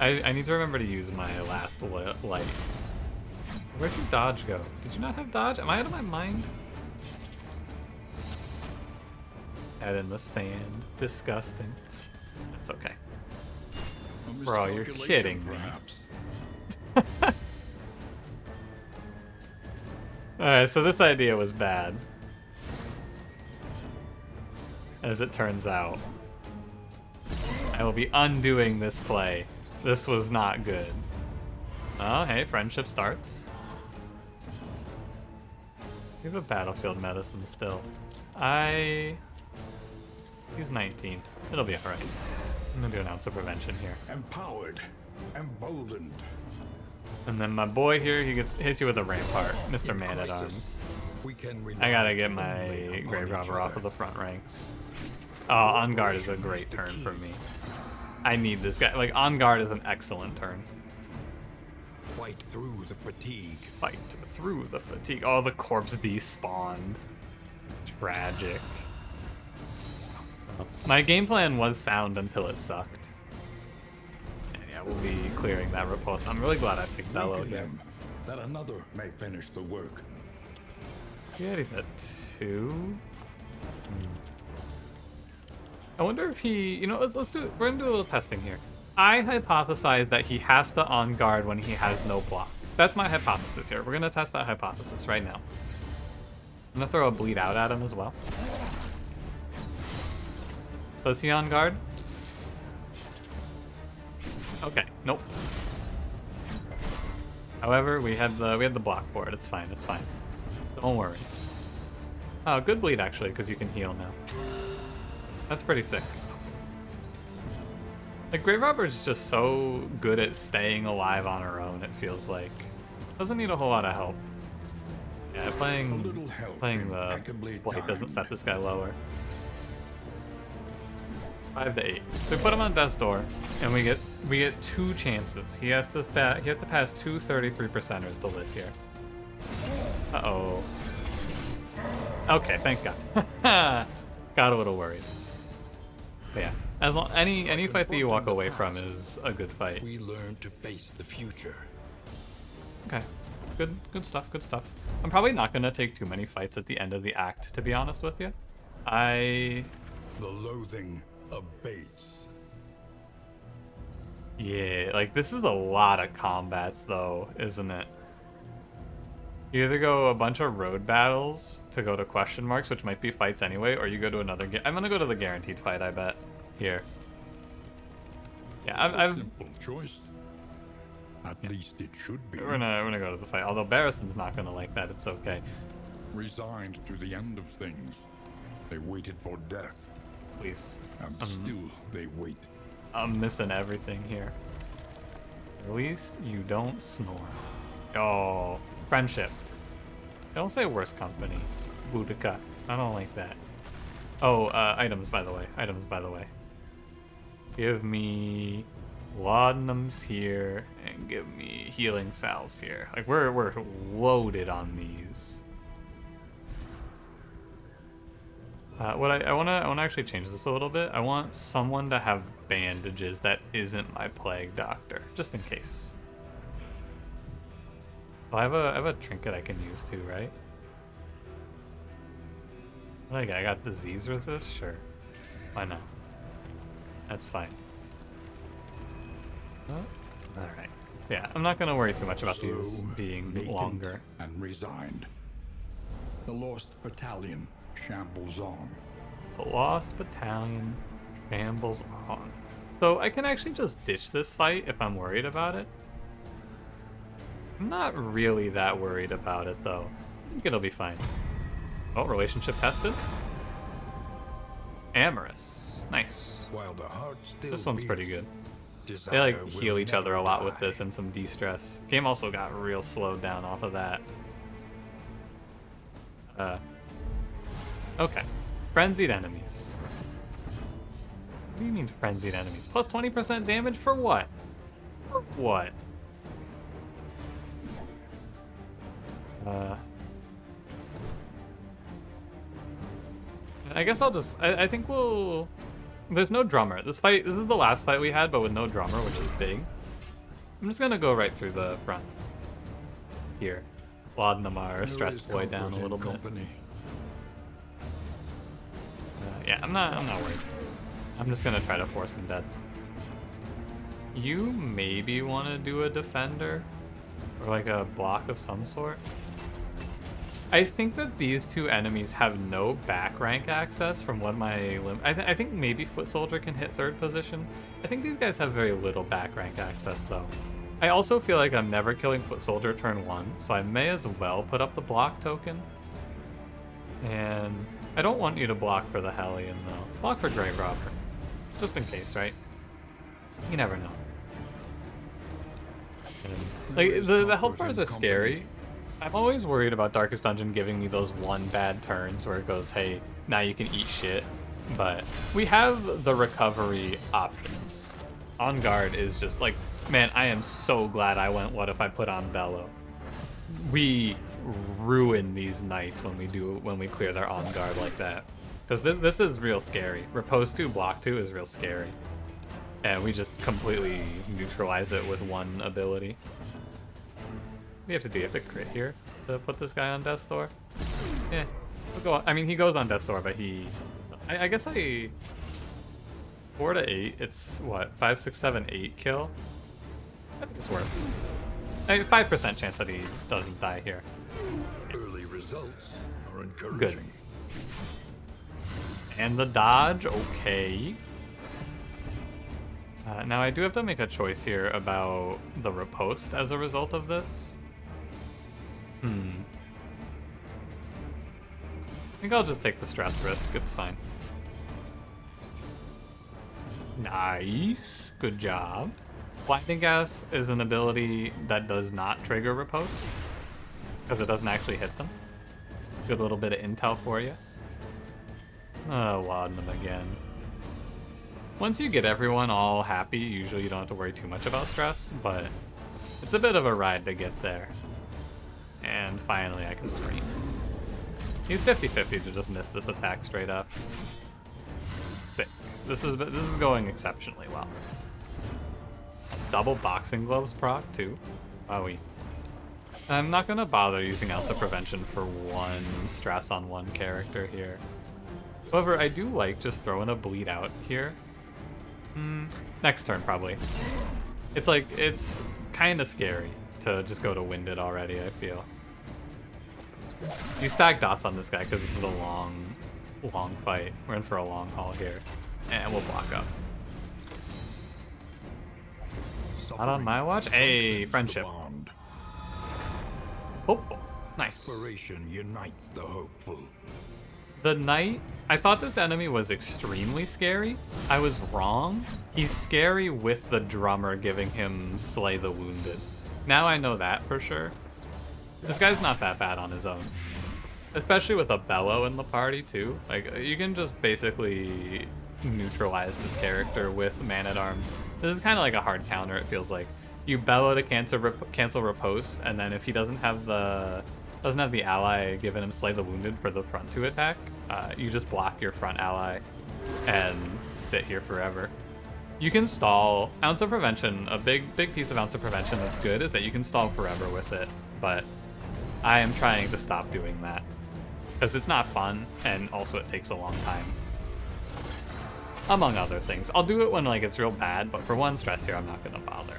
I need to remember to use my last light. Where'd your dodge go? Did you not have dodge? Am I out of my mind? Head in the sand. Disgusting. That's okay. Bro, you're kidding me. Perhaps. Alright, so this idea was bad. As it turns out. I will be undoing this play. This was not good. Oh, hey, friendship starts. We have a battlefield medicine still. He's 19. It'll be alright. I'm gonna do an ounce of prevention here. Empowered, emboldened. And then my boy here, he hits you with a rampart, Mr. Man-at-Arms. We can I gotta get my Grave Robber off of the front ranks. Oh, On Guard is a great turn for me. I need this guy. Like, On Guard is an excellent turn. Fight through the fatigue. Fight through the fatigue. Oh, the corpse despawned. Tragic. My game plan was sound until it sucked. Yeah, we'll be clearing that riposte. I'm really glad I picked Bellow Weaken here. them, that another may finish the work. Yeah, he's at 2. I wonder if he, you know, let's do, we're gonna do a little testing here. I hypothesize that he has to On Guard when he has no block. That's my hypothesis here. We're gonna test that hypothesis right now. I'm gonna throw a bleed out at him as well. Does he On Guard? Okay, nope. However, we had the block for it. It's fine, it's fine. Don't worry. Oh, good bleed actually, because you can heal now. That's pretty sick. Like, Grave Robber is just so good at staying alive on her own, it feels like. Doesn't need a whole lot of help. Yeah, A playing little help the impeccably blade doesn't set timed. this guy lower. 5 to 8. So we put him on death's door, and we get 2 chances. He has to pass 2 33%ers to live here. Uh-oh. Okay, thank God. Got a little worried. But yeah, as long any fight that you walk away from is a good fight. We learn to face the future. Okay, good stuff. Good stuff. I'm probably not gonna take too many fights at the end of the act, to be honest with you. The loathing abates. Yeah, like this is a lot of combats though, isn't it? You either go a bunch of road battles to go to question marks, which might be fights anyway, or you go to another. I'm gonna go to the guaranteed fight, I bet. Here. Yeah, I've Simple choice. At least it should be. we're gonna go to the fight. Although Barrison's not gonna like that, it's okay. Resigned to the end of things. They waited for death, Please, and still they wait. I'm missing everything here. At least you don't snore. Oh, friendship. Don't say worst company. Boudica. I don't like that. Oh, items by the way. Items by the way. Give me laudanums here and give me healing salves here. Like we're loaded on these. What I wanna actually change this a little bit. I want someone to have bandages that isn't my plague doctor, just in case. Well, I have a trinket I can use too, right? Like I got disease resist, sure. Why not? That's fine. Oh, all right. Yeah, I'm not gonna worry too much about these being Latent longer. and resigned. The lost battalion shambles on. The Lost Battalion shambles on. So I can actually just ditch this fight if I'm worried about it. I'm not really that worried about it though. I think it'll be fine. Oh, relationship tested. Amorous. Nice. While the heart still This one's pretty beats, good. They desire like will heal each other a never lot with die. this and some de-stress. Game also got real slowed down off of that. Okay. Frenzied enemies. What do you mean frenzied enemies? Plus 20% damage for what? For what? I guess I'll just I think we'll there's no drummer. This is the last fight we had, but with no drummer, which is big. I'm just gonna go right through the front. Here. Laudanum our There stress is boy down a comfort in little bit. company. Yeah, I'm not worried. I'm just gonna try to force him dead. You maybe want to do a defender or like a block of some sort. I think that these two enemies have no back rank access from what my I think maybe Foot Soldier can hit 3rd position. I think these guys have very little back rank access though. I also feel like I'm never killing Foot Soldier turn 1, so I may as well put up the block token. And I don't want you to block for the Hellion though. Block for Grave Robber. Just in case, right? You never know. And, like, the health bars are scary. I'm always worried about Darkest Dungeon giving me those one bad turns where it goes, hey, now you can eat shit. But we have the recovery options. On Guard is just like, man, I am so glad I went what if I put on Bellow. We ruin these knights when we clear their on guard like that. Because this is real scary. Repose 2, block 2 is real scary. And we just completely neutralize it with one ability. What do you have to do? You have to crit here to put this guy on Death's Door? Yeah. We'll go on. I mean, he goes on Death's Door, but I guess 4 to 8, it's what? 5, 6, 7, 8 kill? I think it's worth. 5% chance that he doesn't die here. Early results are encouraging. Good. And the dodge, okay. Now I do have to make a choice here about the riposte as a result of this. I think I'll just take the stress risk, it's fine. Nice, good job. Blinding Gas is an ability that does not trigger riposte, because it doesn't actually hit them. Good little bit of intel for you. Oh, Laudanum again. Once you get everyone all happy, usually you don't have to worry too much about stress, but it's a bit of a ride to get there. And finally I can scream. He's 50-50 to just miss this attack straight up. Sick. This is going exceptionally well. Double boxing gloves proc too. Wowie. I'm not gonna bother using Ounce of Prevention for one stress on one character here. However, I do like just throwing a bleed out here. Next turn probably. It's like, it's kind of scary to just go to Winded already, I feel. You stack dots on this guy because this is a long fight. We're in for a long haul here. And we'll block up. Not on my watch? Hey, friendship. Hopeful. Nice. Inspiration unites the hopeful. The Knight, I thought this enemy was extremely scary. I was wrong. He's scary with the drummer giving him Slay the Wounded. Now I know that for sure. This guy's not that bad on his own. Especially with a Bellow in the party too. Like, you can just basically neutralize this character with Man-at-Arms. This is kind of like a hard counter, it feels like. You Bellow to cancel riposte, and then if he doesn't have the ally giving him Slay the Wounded for the front 2 attack, you just block your front ally and sit here forever. You can stall. Ounce of Prevention, a big piece of Ounce of Prevention that's good is that you can stall forever with it, but I am trying to stop doing that because it's not fun, and also it takes a long time. Among other things. I'll do it when like it's real bad, but for one stress here, I'm not gonna bother.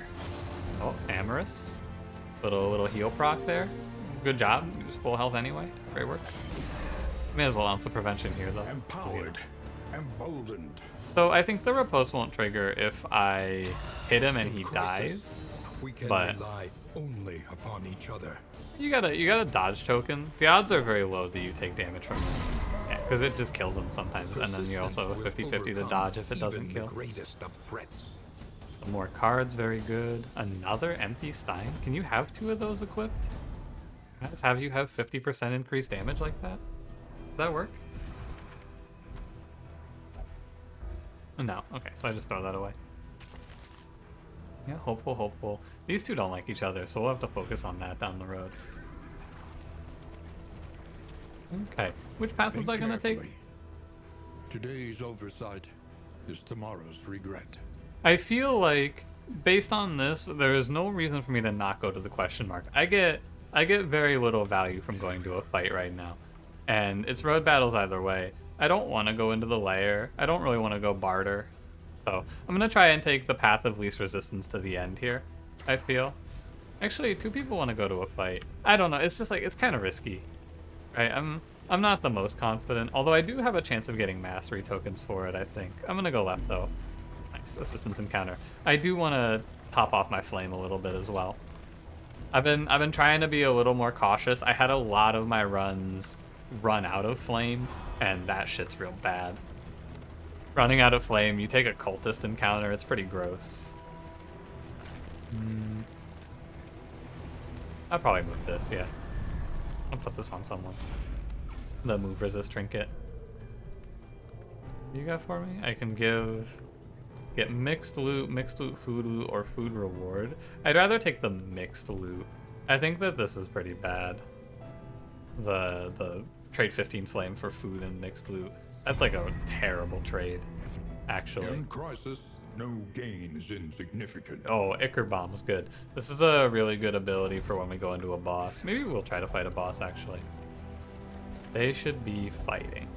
Oh, Amorous. Little heal proc there. Good job. He was full health anyway. Great work. May as well Ounce of Prevention here though. Empowered. Emboldened. So I think the riposte won't trigger if I hit him and he dies. We can But rely only upon each other. you got a dodge token. The odds are very low that you take damage from this. Yeah, because it just kills him sometimes, and then you're also 50-50 to dodge if it doesn't kill. The greatest of threats. Some more cards, very good. Another empty Stein. Can you have 2 of those equipped? Guys, have you have 50% increased damage like that? Does that work? No. Okay, so I just throw that away. Yeah, hopeful. These two don't like each other, so we'll have to focus on that down the road. Okay, which path was I gonna take? Today's oversight is tomorrow's regret. I feel like, based on this, there is no reason for me to not go to the question mark. I get very little value from going to a fight right now, and it's road battles either way. I don't want to go into the lair. I don't really want to go barter. So I'm going to try and take the path of least resistance to the end here, I feel. Actually, 2 people want to go to a fight. I don't know. It's just like, it's kind of risky. Right? I'm not the most confident, although I do have a chance of getting mastery tokens for it, I think. I'm going to go left, though. Nice. Assistance encounter. I do want to top off my flame a little bit as well. I've been trying to be a little more cautious. I had a lot of my runs run out of flame, and that shit's real bad. Running out of flame, you take a cultist encounter, it's pretty gross. I'll probably move this, yeah. I'll put this on someone. The move resist trinket. You got for me? I can get mixed loot, food loot, or food reward. I'd rather take the mixed loot. I think that this is pretty bad. The trade 15 flame for food and mixed loot. That's like a terrible trade, actually. In crisis, no gain is insignificant. Oh, Ichor Bomb's good. This is a really good ability for when we go into a boss. Maybe we'll try to fight a boss, actually. They should be fighting.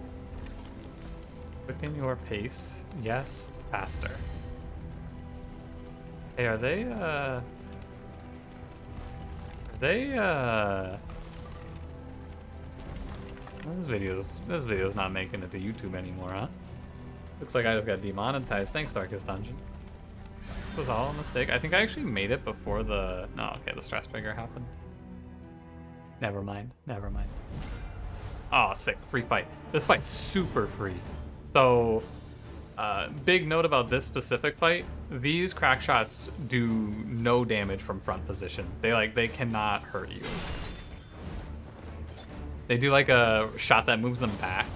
Quicken your pace. Yes, faster. Hey, are they, This video's not making it to YouTube anymore, huh? Looks like I just got demonetized. Thanks, Darkest Dungeon. This was all a mistake. I think I actually made it before the... No, okay, the stress trigger happened. Never mind. Oh, sick. Free fight. This fight's super free. So, Big note about this specific fight: these crack shots do no damage from front position. They cannot hurt you. They do like a shot that moves them back.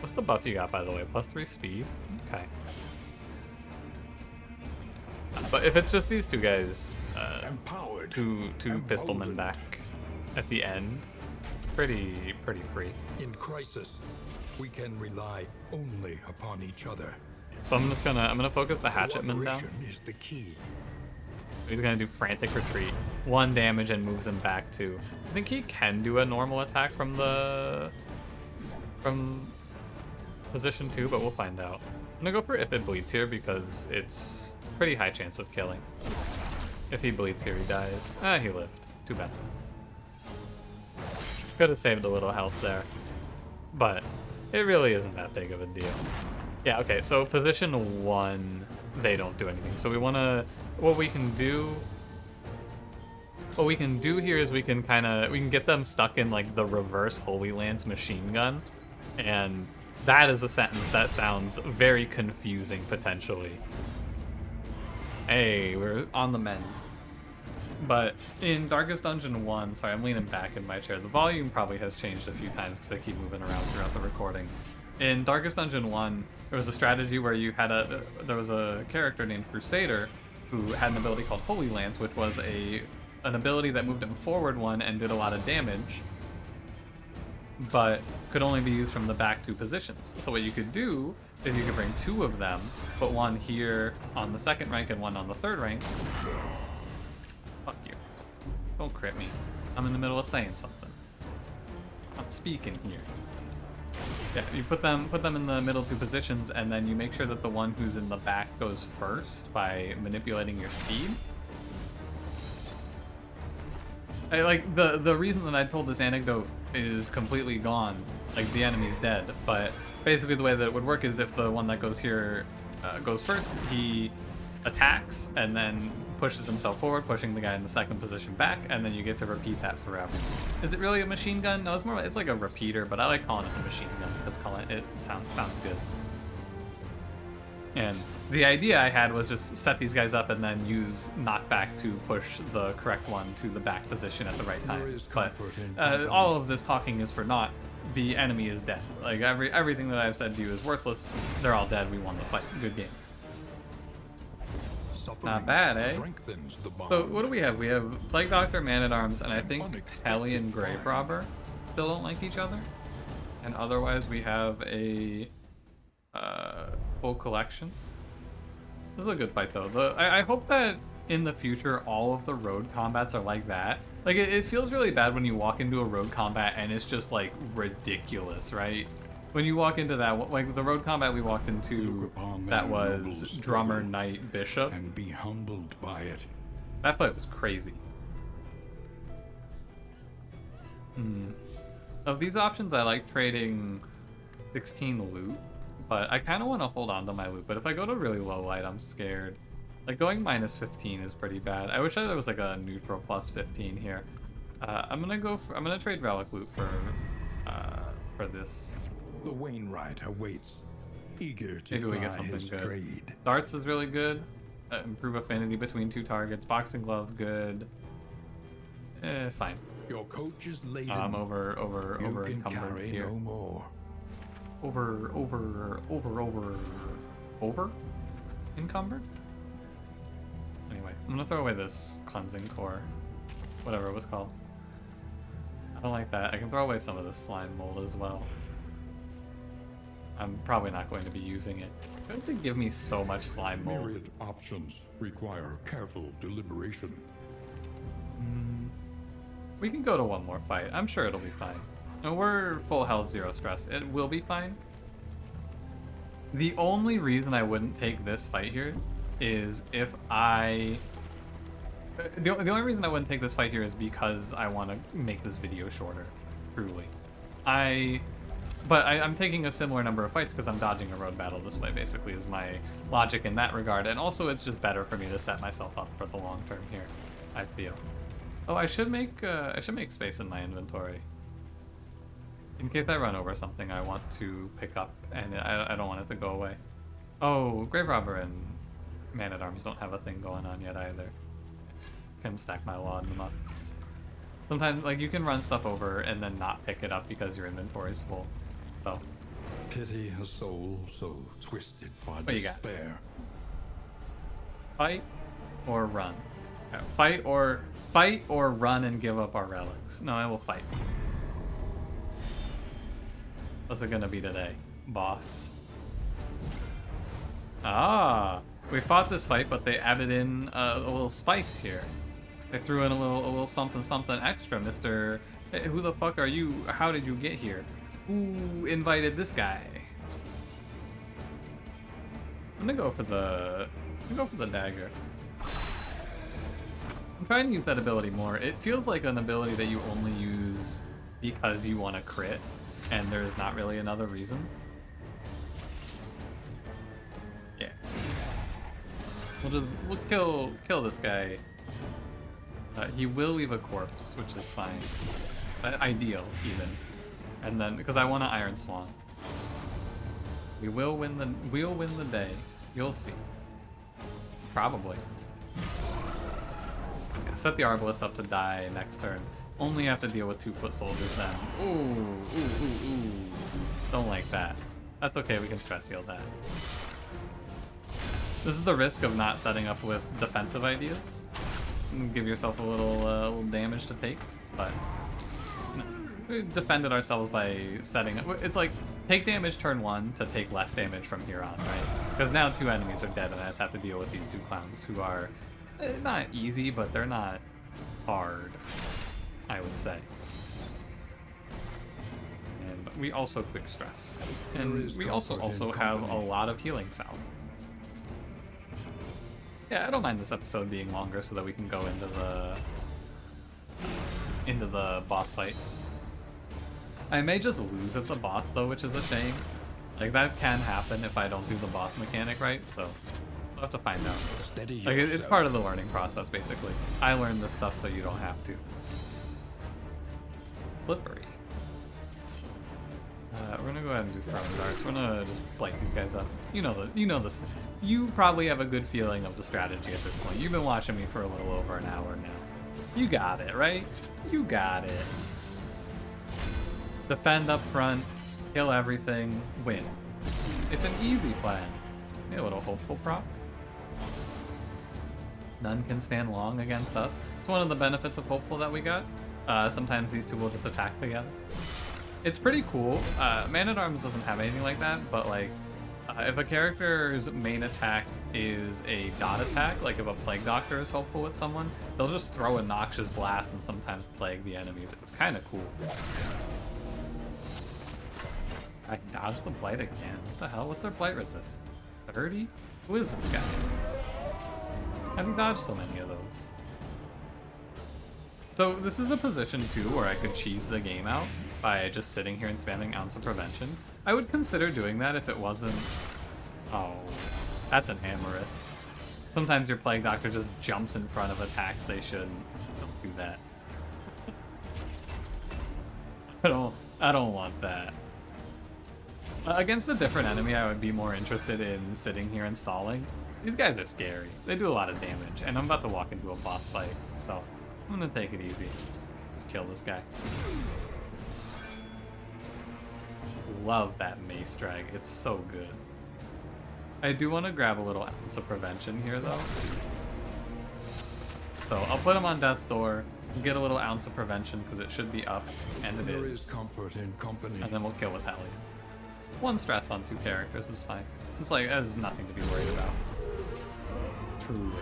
What's the buff you got, by the way? +3 speed? Okay. But if it's just these two guys, two pistolmen back at the end, pretty free. In crisis, we can rely only upon each other. So I'm gonna focus the hatchetman down. Cooperation is the key. He's gonna do frantic retreat, 1 damage, and moves him back 2. I think he can do a normal attack from position 2, but we'll find out. I'm gonna go for if it bleeds here because it's pretty high chance of killing. If he bleeds here, he dies. Ah, he lived. Too bad. Could have saved a little health there, but it really isn't that big of a deal. Yeah, okay, so position 1, they don't do anything. So what we can do here is we can get them stuck in like the reverse Holy Lance machine gun, and that is a sentence that sounds very confusing potentially. Hey, we're on the mend. But in Darkest Dungeon 1, sorry, I'm leaning back in my chair. The volume probably has changed a few times because I keep moving around throughout the recording. In Darkest Dungeon 1, there was a strategy where there was a character named Crusader who had an ability called Holy Lance, which was an ability that moved him forward 1 and did a lot of damage, but could only be used from the back 2 positions. So what you could do is you could bring 2 of them, put 1 here on the 2nd rank and 1 on the 3rd rank. Fuck you. Don't crit me. I'm in the middle of saying something. I'm speaking here. Yeah, you put them in the middle 2 positions, and then you make sure that the one who's in the back goes first by manipulating your speed. The reason that I told this anecdote is completely gone. Like, the enemy's dead, but basically the way that it would work is if the one that goes here goes first, he attacks and then pushes himself forward, pushing the guy in the 2nd position back, and then you get to repeat that forever. Is it really a machine gun? No, it's like a repeater, but I like calling it a machine gun because it sounds good. And the idea I had was just set these guys up and then use knockback to push the correct one to the back position at the right time. But all of this talking is for naught. The enemy is dead. Like, everything that I've said to you is worthless. They're all dead. We won the fight. Good game. Not bad, eh? So what do we have? We have Plague Doctor, Man-at-Arms, and I think Hellion Grave Robber still don't like each other. And otherwise we have a full collection. This is a good fight though. I hope that in the future all of the road combats are like that. Like, it feels really bad when you walk into a road combat and it's just like ridiculous, right? When you walk into that, like the road combat we walked into, that was Drummer, Knight, Bishop, and be humbled by it. That fight was crazy. Of these options, I like trading 16 loot, but I kind of want to hold on to my loot. But if I go to really low light, I'm scared. Like, going -15 is pretty bad. I wish there was like a neutral +15 here. I'm gonna trade relic loot for this. The Wainwright awaits, eager to Maybe we get ply something his good. trade. Darts is really good. Improve affinity between 2 targets. Boxing glove, good. Fine. Your coach is laden. I'm over you can encumbered carry here. no more. Over encumbered? Anyway, I'm gonna throw away this cleansing core. Whatever it was called. I don't like that. I can throw away some of this slime mold as well. I'm probably not going to be using it. Don't they give me so much slime mold? Myriad options require careful deliberation. We can go to one more fight. I'm sure it'll be fine. And we're full health, 0 stress. It will be fine. The only reason I wouldn't take this fight here is if I... The only reason I wouldn't take this fight here is because I want to make this video shorter, truly. But I'm taking a similar number of fights because I'm dodging a road battle this way, basically, is my logic in that regard. And also, it's just better for me to set myself up for the long term here, I feel. Oh, I should make space in my inventory. In case I run over something I want to pick up, and I don't want it to go away. Oh, Grave Robber and Man-at-Arms don't have a thing going on yet either. Can stack my law in them up. Sometimes, like, you can run stuff over and then not pick it up because your inventory's full. So. Pity a soul so twisted by What you got? despair. Fight or run? Fight or run and give up our relics. No, I will fight. What's it gonna be today, boss? Ah, we fought this fight, but they added in a little spice here. They threw in a little something extra, Mr. Hey, who the fuck are you? How did you get here? Who invited this guy? I'm gonna go for the dagger. I'm trying to use that ability more. It feels like an ability that you only use because you want to crit, and there is not really another reason. Yeah. We'll kill this guy. He will leave a corpse, which is fine. Ideal, even. And then, because I want an Iron Swan. We'll win the day. You'll see. Probably. Yeah, set the Arbalest up to die next turn. Only have to deal with 2 foot soldiers then. Ooh. Don't like that. That's okay, we can stress heal that. This is the risk of not setting up with defensive ideas. Give yourself a little damage to take, but no. We defended ourselves by setting up. It's like take damage turn 1 to take less damage from here on, right? Because now 2 enemies are dead and I just have to deal with these 2 clowns who are not easy, but they're not hard, I would say. And we also quick stress, and we also have a lot of healing salve. Yeah, I don't mind this episode being longer so that we can go into the boss fight. I may just lose at the boss though, which is a shame. Like that can happen if I don't do the boss mechanic right, so we'll have to find out. Steady Like it's yourself. part of the learning process basically. I learned this stuff so you don't have to. Slippery. We're gonna go ahead and do throwing darts. We're gonna just blight these guys up. You know this. You probably have a good feeling of the strategy at this point. You've been watching me for a little over an hour now. You got it, right? You got it. Defend up front, kill everything, win. It's an easy plan. Maybe a little hopeful prop. None can stand long against us. It's one of the benefits of hopeful that we got. Sometimes these 2 will just attack together. It's pretty cool. Man-at-Arms doesn't have anything like that, but like, if a character's main attack is a dot attack, like if a Plague Doctor is hopeful with someone, they'll just throw a Noxious Blast and sometimes plague the enemies. It's kind of cool. I dodged the Blight again. What the hell? What's their Blight resist? 30? Who is this guy? How do you dodge so many of those? So this is the position too where I could cheese the game out by just sitting here and spamming Ounce of Prevention. I would consider doing that if it wasn't... Oh, that's an Amorous. Sometimes your Plague Doctor just jumps in front of attacks they shouldn't. Don't do that. I don't want that. Against a different enemy, I would be more interested in sitting here and stalling. These guys are scary. They do a lot of damage, and I'm about to walk into a boss fight, so I'm gonna take it easy. Just kill this guy. Love that Mace Drag. It's so good. I do want to grab a little Ounce of Prevention here, though. So I'll put him on Death's Door, get a little Ounce of Prevention, because it should be up, and it There is. is comfort in company. And then we'll kill with Hellion. 1 stress on 2 characters is fine. It's like, there's nothing to be worried about. Truly.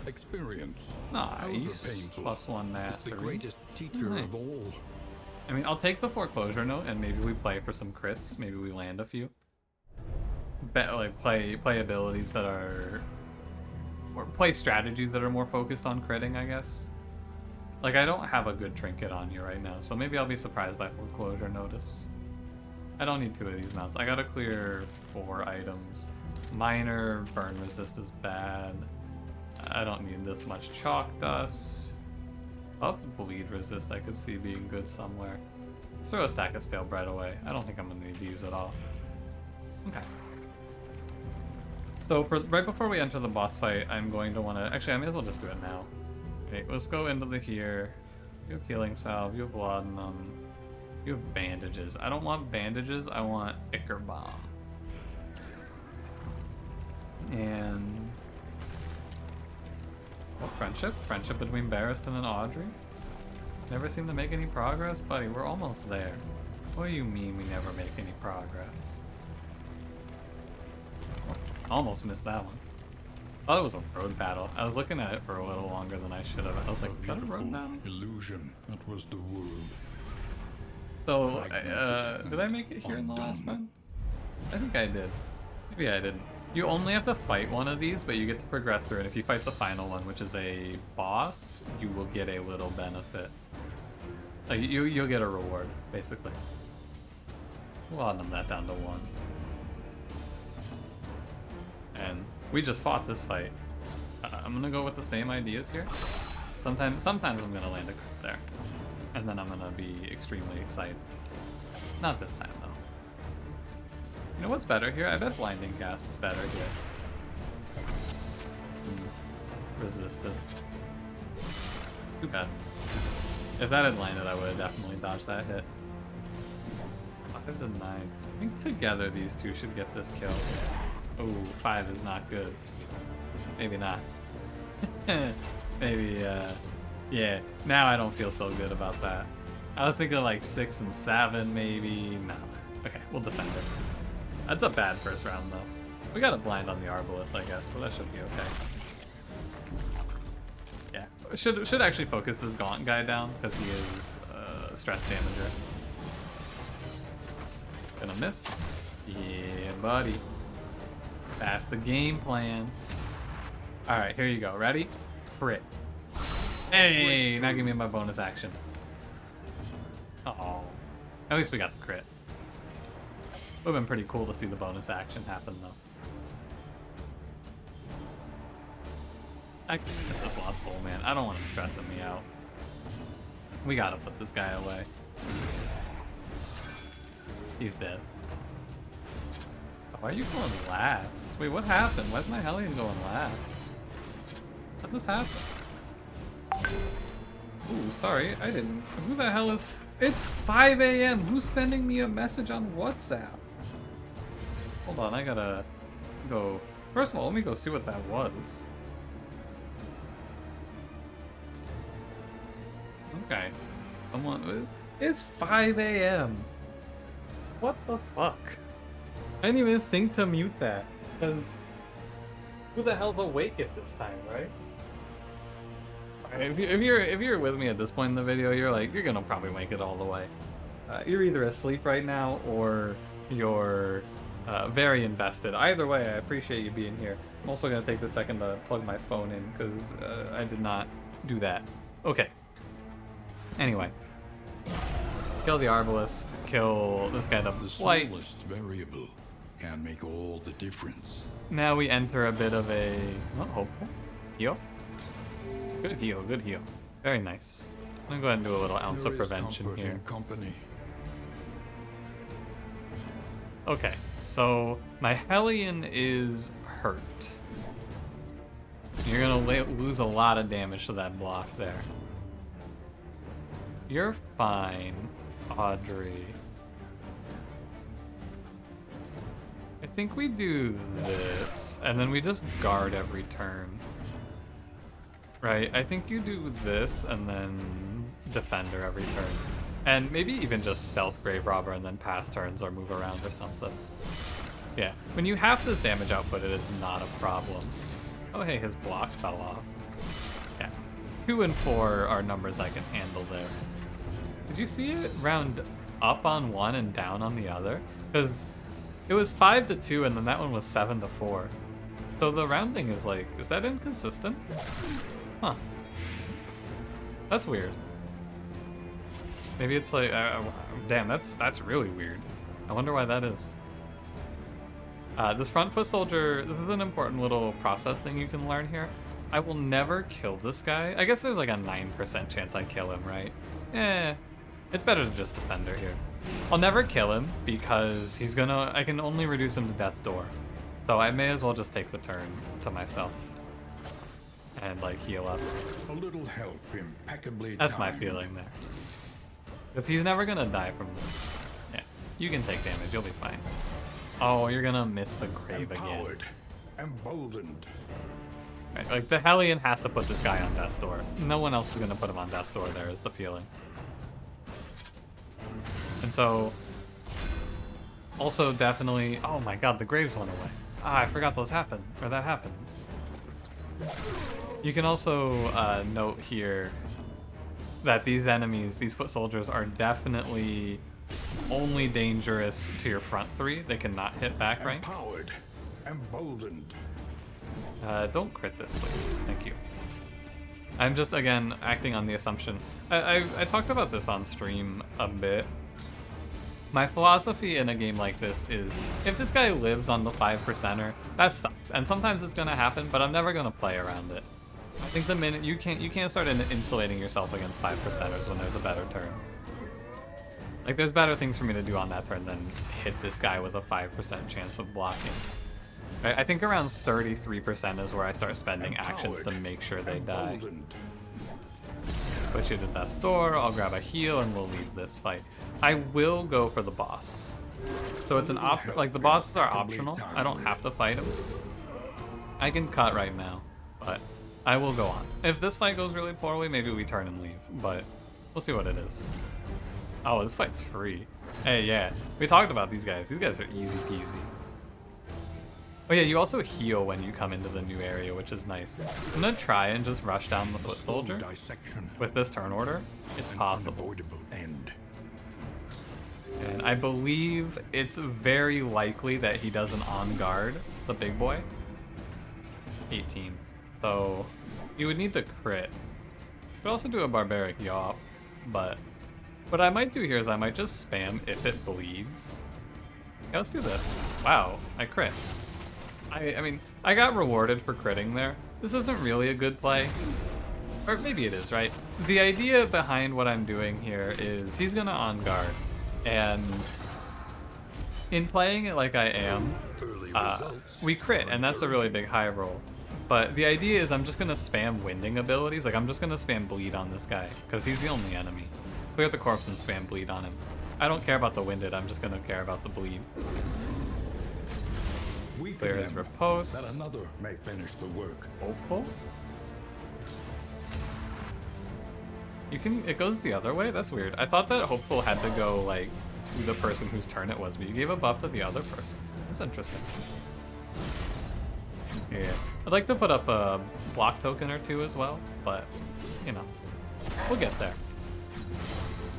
Experience. Nice. painful, +1 It's the mastery. greatest teacher Nice. of all. I mean, I'll take the Foreclosure Note, and maybe we play for some crits. Maybe we land a few. Like play abilities that are, or play strategies that are more focused on critting, I guess. Like I don't have a good trinket on you right now, so maybe I'll be surprised by Foreclosure Notice. I don't need 2 of these mounts. I gotta clear 4 items. Minor burn resist is bad. I don't need this much chalk dust. Buffs bleed resist I could see being good somewhere. Let's throw a stack of stale bread away. I don't think I'm gonna need to use it all. Okay. So for right before we enter the boss fight, I'm going to want to... Actually, I may as well just do it now. Okay, let's go into the here. You have healing salve, you have laudanum, you have bandages. I don't want bandages, I want Ichor Bomb. And... oh, friendship? Friendship between Barristan and Audrey? Never seem to make any progress? Buddy, we're almost there. What do you mean we never make any progress? Almost missed that one. Thought it was a road battle. I was looking at it for a little longer than I should have. I was like, is that a road battle? Illusion. That was the world. So, did I make it here in the last one? I think I did. Maybe I didn't. You only have to fight one of these, but you get to progress through it. If you fight the final one, which is a boss, you will get a little benefit. You'll get a reward, basically. We'll add that down to 1. And we just fought this fight. I'm gonna go with the same ideas here. Sometimes I'm gonna land a crit there, and then I'm gonna be extremely excited. Not this time though. You know what's better here? I bet blinding gas is better here. Resisted. Too bad. If that had landed, I would have definitely dodged that hit. 5 to 9. I think together these two should get this kill. Oh, 5 is not good. Maybe not. Maybe, yeah. Now I don't feel so good about that. I was thinking like 6 and 7, maybe. No. Okay, we'll defend it. That's a bad first round, though. We got a blind on the Arbalist, I guess, so that should be okay. Yeah. Should actually focus this Gaunt guy down, because he is stress damager. Gonna miss. Yeah, buddy. That's the game plan. Alright, here you go. Ready? Crit. Hey, now give me my bonus action. Uh-oh. At least we got the crit. Would've been pretty cool to see the bonus action happen, though. I can get this Lost Soul, man. I don't want him stressing me out. We gotta put this guy away. He's dead. Why are you going last? Wait, what happened? Why's my Hellion going last? How'd this happen? Ooh, sorry, I didn't. Who the hell is... It's 5 a.m. Who's sending me a message on WhatsApp? Hold on, I gotta go... First of all, let me go see what that was. Okay. Someone... It's 5 a.m. What the fuck? I didn't even think to mute that, because who the hell's awake at this time, right? Alright, if you're with me at this point in the video, you're gonna probably make it all the way. You're either asleep right now or you're very invested. Either way, I appreciate you being here. I'm also gonna take the second to plug my phone in because I did not do that. Okay. Anyway. Kill the Arbalist, kill this guy up The Blight. smallest variable can make all the difference. Now we enter a bit of a hopeful heal. Good heal, good heal. Very nice. I'm gonna go ahead and do a little ounce of There is prevention comfort here. in company. Okay, so my Hellion is hurt. You're gonna lose a lot of damage to that block there. You're fine, Audrey. I think we do this, and then we just guard every turn. Right, I think you do this, and then Defender every turn. And maybe even just Stealth Grave Robber, and then pass turns or move around or something. Yeah, when you have this damage output, it is not a problem. Oh hey, his block fell off. Yeah, 2 and 4 are numbers I can handle there. Did you see it round up on one and down on the other? Because it was 5 to 2 and then that one was 7 to 4. So the rounding is like, is that inconsistent? Huh. That's weird. Maybe it's like, damn, that's really weird. I wonder why that is. This front foot soldier, this is an important little process thing you can learn here. I will never kill this guy. I guess there's like a 9% chance I kill him, right? Eh. It's better to just Defender here. I'll never kill him because he's gonna... I can only reduce him to Death's Door. So I may as well just take the turn to myself. And, like, heal up. A little help impeccably That's my timed. feeling there. Because he's never gonna die from this. Yeah, you can take damage, you'll be fine. Oh, you're gonna miss the grave again. Empowered, emboldened. Right, like, the Hellion has to put this guy on Death's Door. No one else is gonna put him on Death's Door, there is the feeling. And so... Also, definitely... Oh my god, the graves went away. Ah, I forgot those happen. Or that happens. You can also note here that these enemies, these foot soldiers, are definitely only dangerous to your front three. They cannot hit back rank. Empowered, emboldened. Don't crit this, please. Thank you. I'm just, again, acting on the assumption. I talked about this on stream a bit. My philosophy in a game like this is, if this guy lives on the 5%er, that sucks. And sometimes it's gonna happen, but I'm never gonna play around it. I think the minute you can't start insulating yourself against 5%ers when there's a better turn. Like, there's better things for me to do on that turn than hit this guy with a 5% chance of blocking. Right? I think around 33% is where I start spending actions to make sure they die. Put you to Death's Door, I'll grab a heal, and we'll leave this fight. I will go for the boss. So it's an like, the bosses are optional. I don't have to fight him. I can cut right now, but I will go on. If this fight goes really poorly, maybe we turn and leave, but we'll see what it is. Oh, this fight's free. Hey, yeah, we talked about these guys. These guys are easy peasy. Oh yeah, you also heal when you come into the new area, which is nice. I'm gonna try and just rush down the foot soldier with this turn order. It's possible. End. And I believe it's very likely that he does an on guard, the big boy. 18. So you would need to crit. You could also do a barbaric yawp, but what I might do here is I might just spam if it bleeds. Yeah, let's do this. Wow, I crit. I mean, I got rewarded for critting there. This isn't really a good play. Or maybe it is, right? The idea behind what I'm doing here is he's gonna on guard. And in playing it like I am, we crit, and that's a really big high roll. But the idea is I'm just gonna spam winding abilities. Like, I'm just gonna spam bleed on this guy, because he's the only enemy. Clear the corpse and spam bleed on him. I don't care about the winded, I'm just gonna care about the bleed. Clear his riposte. That another may finish the work. Hopeful? You can, it goes the other way? That's weird. I thought that Hopeful had to go, like, to the person whose turn it was, but you gave a buff to the other person. That's interesting. Yeah. I'd like to put up a block token or two as well, but, you know, we'll get there.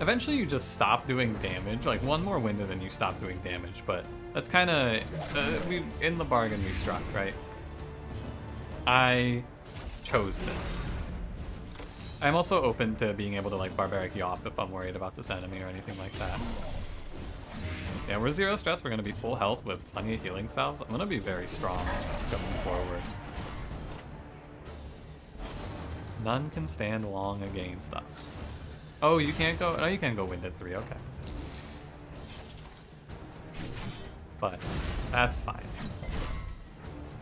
Eventually you just stop doing damage, like one more winded and you stop doing damage, but that's kind of, in the bargain we struck, right? I chose this. I'm also open to being able to, like, barbaric yawp if I'm worried about this enemy or anything like that. Yeah, we're 0 stress, we're gonna be full health with plenty of healing salves. I'm gonna be very strong going forward. None can stand long against us. Oh, you can't go, no, you can go winded 3, okay. But that's fine.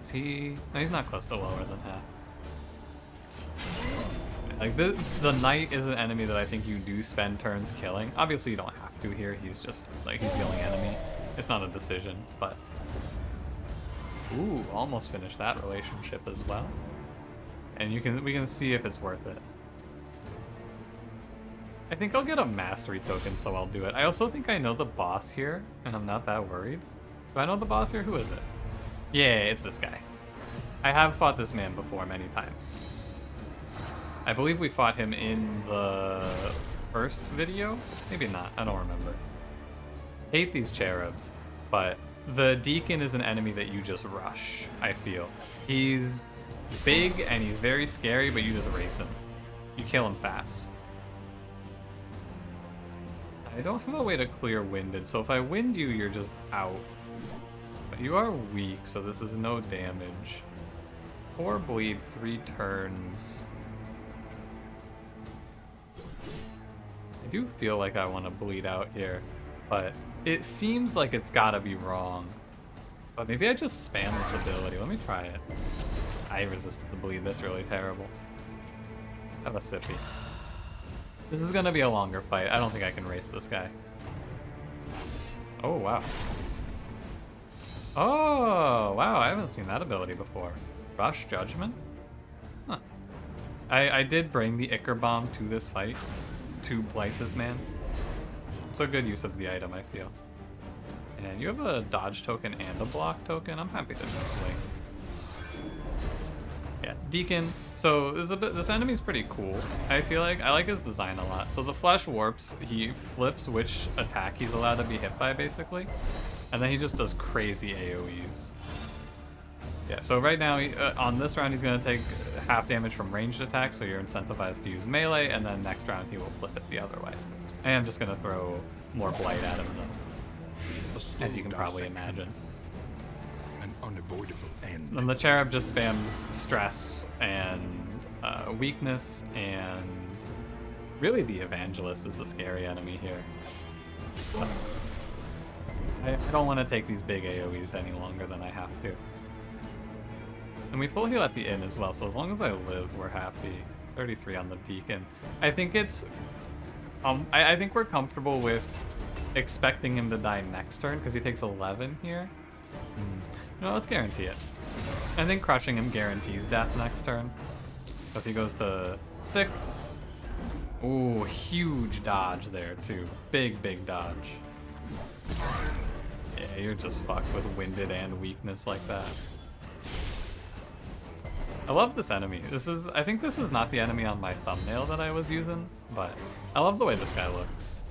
Is he, no, he's not close to lower than half. Like, the knight is an enemy that I think you do spend turns killing. Obviously you don't have to here, he's just, like, he's the only enemy. It's not a decision, but... Ooh, almost finished that relationship as well. And we can see if it's worth it. I think I'll get a mastery token, so I'll do it. I also think I know the boss here, and I'm not that worried. Do I know the boss here? Who is it? Yeah, it's this guy. I have fought this man before many times. I believe we fought him in the first video? Maybe not, I don't remember. Hate these cherubs, but the Deacon is an enemy that you just rush, I feel. He's big and he's very scary, but you just race him. You kill him fast. I don't have a way to clear winded, so if I wind you, you're just out. But you are weak, so this is no damage. 4 bleed, 3 turns. I do feel like I want to bleed out here, but it seems like it's gotta be wrong. But maybe I just spam this ability. Let me try it. I resisted the bleed. That's really terrible. Have a sippy. This is gonna be a longer fight. I don't think I can race this guy. Oh, wow. Oh, wow. I haven't seen that ability before. Rush Judgment? Huh. I did bring the Ichor Bomb to this fight to blight this man. It's a good use of the item, I feel. And you have a dodge token and a block token. I'm happy to just swing. Yeah, Deacon. So this enemy's pretty cool. I feel like I like his design a lot. So the flesh warps. He flips which attack he's allowed to be hit by, basically, and then he just does crazy AOE's. Yeah. So right now, on this round, he's gonna take half damage from ranged attacks. So you're incentivized to use melee, and then next round he will flip it the other way. I am just gonna throw more blight at him though, as you can probably imagine. An unavoidable end. And the cherub just spams stress and weakness, and really the evangelist is the scary enemy here. But I don't want to take these big AoEs any longer than I have to. And we full heal at the inn as well, so as long as I live, we're happy. 33 on the Deacon. I think it's... I think we're comfortable with expecting him to die next turn, because he takes 11 here. No, let's guarantee it. I think crushing him guarantees death next turn, because he goes to 6. Ooh, huge dodge there too. Big dodge. Yeah, you're just fucked with winded and weakness like that. I love this enemy. I think this is not the enemy on my thumbnail that I was using, but I love the way this guy looks.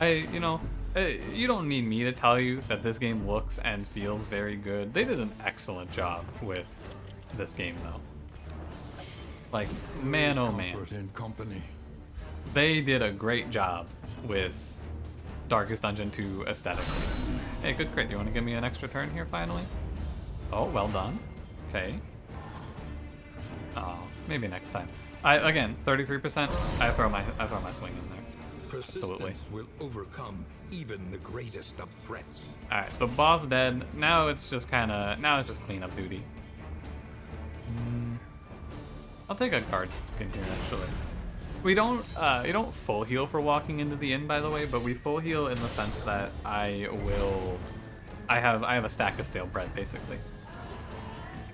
You don't need me to tell you that this game looks and feels very good. They did an excellent job with this game, though. Like, man, oh man. They did a great job with Darkest Dungeon 2 aesthetically. Hey, good crit. You want to give me an extra turn here, finally? Oh, well done. Okay. Oh, maybe next time. Again, 33%. I throw my swing in there. Absolutely. Will overcome even the greatest of threats. All right, so boss dead. Now it's just cleanup duty. I'll take a guard in here actually. We don't you don't full heal for walking into the inn, by the way, but we full heal in the sense that I have a stack of stale bread basically.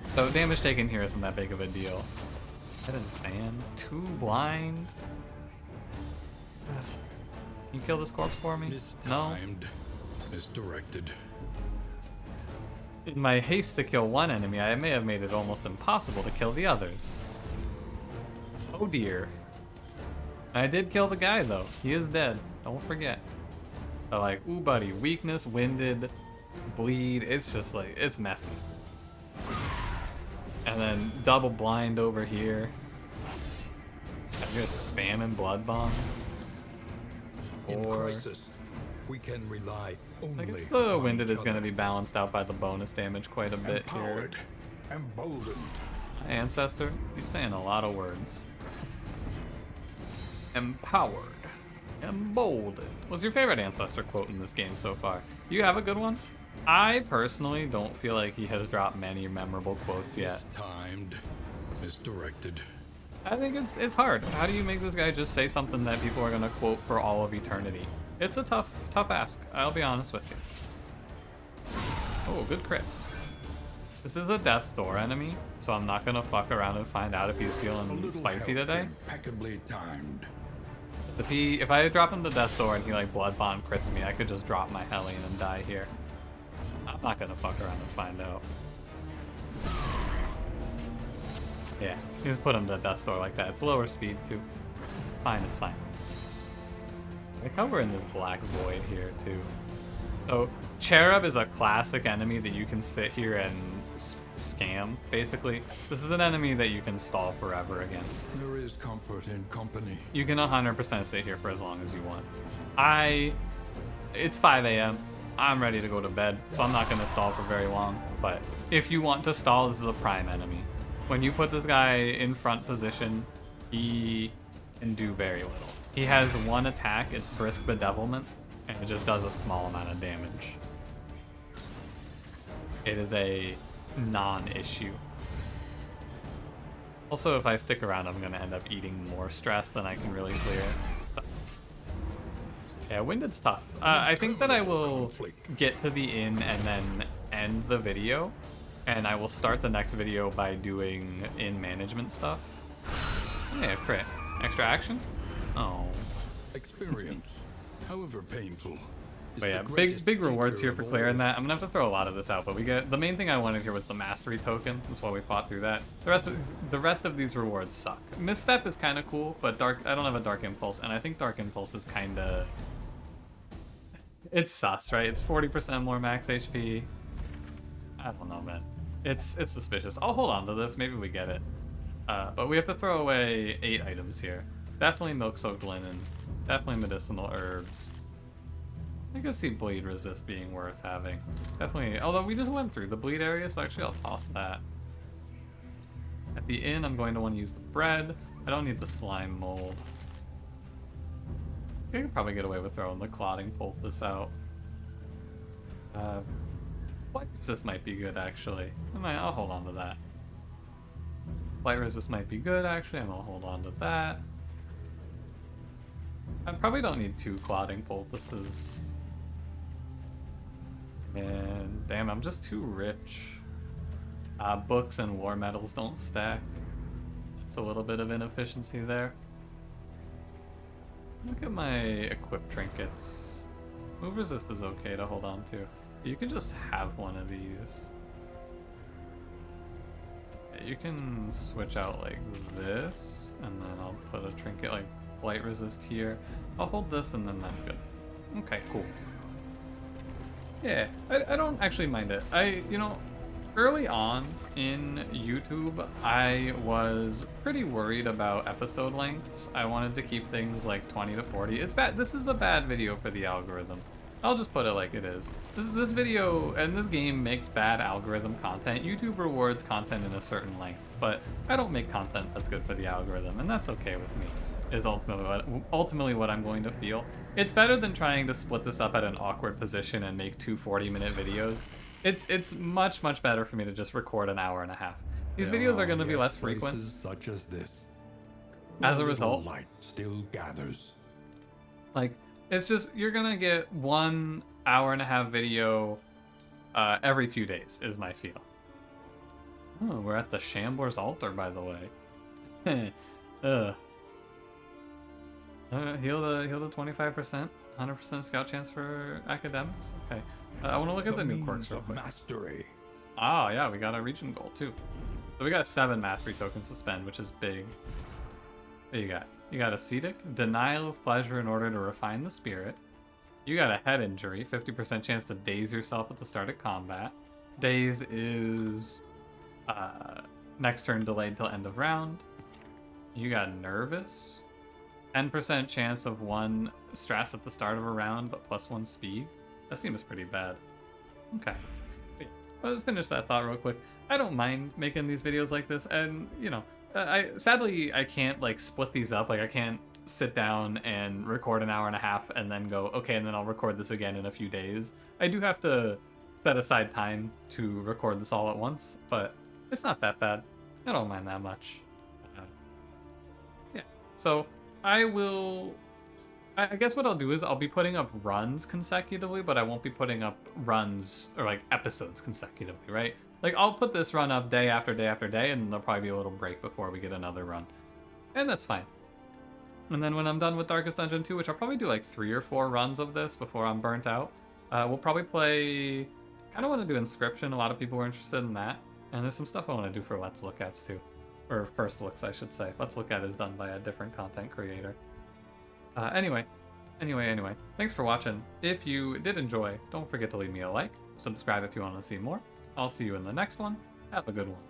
So damage taken here isn't that big of a deal. Head in sand. 2 blind. Can you kill this corpse for me? Mistimed. No? Misdirected. In my haste to kill one enemy, I may have made it almost impossible to kill the others. Oh dear. I did kill the guy though. He is dead. Don't forget. But like, ooh buddy, weakness, winded, bleed, it's just like, it's messy. And then double blind over here. I'm just spamming blood bombs. In crisis, we can rely only I guess the on winded each is going to other. be balanced out by the bonus damage quite a bit here. Empowered, emboldened. Ancestor, he's saying a lot of words. Empowered. Emboldened. What's your favorite Ancestor quote in this game so far? You have a good one? I personally don't feel like he has dropped many memorable quotes yet. Mistimed. Misdirected. I think it's hard. How do you make this guy just say something that people are gonna quote for all of eternity? It's a tough ask. I'll be honest with you. Oh, good crit. This is a Death's Door enemy, so I'm not gonna fuck around and find out if he's feeling spicy today. Impeccably timed. If I drop him to Death's Door and he like blood bond crits me, I could just drop my Hellion and die here. I'm not gonna fuck around and find out. Yeah, you just put him to Death's Door like that. It's lower speed too. Fine, it's fine. I like how we're in this black void here too. So Cherub is a classic enemy that you can sit here and scam, basically. This is an enemy that you can stall forever against. There is comfort in company. You can 100% sit here for as long as you want. It's 5 a.m. I'm ready to go to bed, so I'm not going to stall for very long. But if you want to stall, this is a prime enemy. When you put this guy in front position, he can do very little. He has one attack, it's Brisk Bedevilment, and it just does a small amount of damage. It is a non-issue. Also, if I stick around, I'm gonna end up eating more stress than I can really clear. So, yeah, Winded's tough. I think that I will get to the inn and then end the video, and I will start the next video by doing inn management stuff. Yeah, crit. Extra action? Oh. Experience, however painful. But yeah, big rewards here for clearing that. I'm gonna have to throw a lot of this out, but we get the main thing I wanted here was the mastery token. That's why we fought through that. The rest of these rewards suck. Misstep is kind of cool, but I don't have a dark impulse, and I think dark impulse is kind of, it's sus, right? It's 40% more max HP. I don't know, man. It's suspicious. I'll hold on to this. Maybe we get it. But we have to throw away 8 items here. Definitely milk-soaked linen. Definitely medicinal herbs. I can see bleed resist being worth having. Definitely, although we just went through the bleed area, so actually I'll toss that. At the inn, I'm going to want to use the bread. I don't need the slime mold. I could probably get away with throwing the clotting poultice out. Blight resist might be good, actually. I'll hold on to that. Blight resist might be good, actually. I'm gonna hold on to that. I probably don't need 2 clotting poultices. And damn, I'm just too rich. Books and war medals don't stack. It's a little bit of inefficiency there. Look at my equip trinkets. Move resist is okay to hold on to. You can just have one of these. You can switch out like this, and then I'll put a trinket like blight resist here. I'll hold this, and then that's good. Okay, cool. Yeah, I don't actually mind it. You know, early on in YouTube, I was pretty worried about episode lengths. I wanted to keep things like 20 to 40. It's bad. This is a bad video for the algorithm. I'll just put it like it is. This video and this game makes bad algorithm content. YouTube rewards content in a certain length, but I don't make content that's good for the algorithm, and that's okay with me. Is ultimately what I'm going to feel. It's better than trying to split this up at an awkward position and make 2 40-minute videos. It's much better for me to just record an hour and a half. These videos are going to be less frequent. Such as this. As a result, light still gathers. Like, it's just, you're gonna get 1 hour and a half video every few days, is my feel. Oh, we're at the Shambler's altar, by the way. Heal the 25%, 100% scout chance for academics. Okay, I want to look at the new quirks real quick. Mastery. Oh yeah, we got a region goal too. So we got 7 mastery tokens to spend, which is big. What do you got? You got ascetic, denial of pleasure in order to refine the spirit. You got a head injury, 50% chance to daze yourself at the start of combat. Daze is next turn delayed till end of round. You got nervous, 10% chance of 1 stress at the start of a round, but +1 speed. That seems pretty bad. Okay. Let's finish that thought real quick. I don't mind making these videos like this, and you know, sadly I can't like split these up. Like I can't sit down and record an hour and a half and then go, okay, and then I'll record this again in a few days. I do have to set aside time to record this all at once, but it's not that bad. I don't mind that much. Yeah, so I guess what I'll do is I'll be putting up runs consecutively, but I won't be putting up runs or like episodes consecutively, right? Like I'll put this run up day after day after day, and there'll probably be a little break before we get another run. And that's fine. And then when I'm done with Darkest Dungeon 2, which I'll probably do like 3 or 4 runs of this before I'm burnt out, we'll probably play, kind of want to do Inscription. A lot of people were interested in that. And there's some stuff I want to do for Let's Look At's too. Or First Looks, I should say. Let's Look At is done by a different content creator. Anyway, thanks for watching. If you did enjoy, don't forget to leave me a like, subscribe if you want to see more. I'll see you in the next one. Have a good one.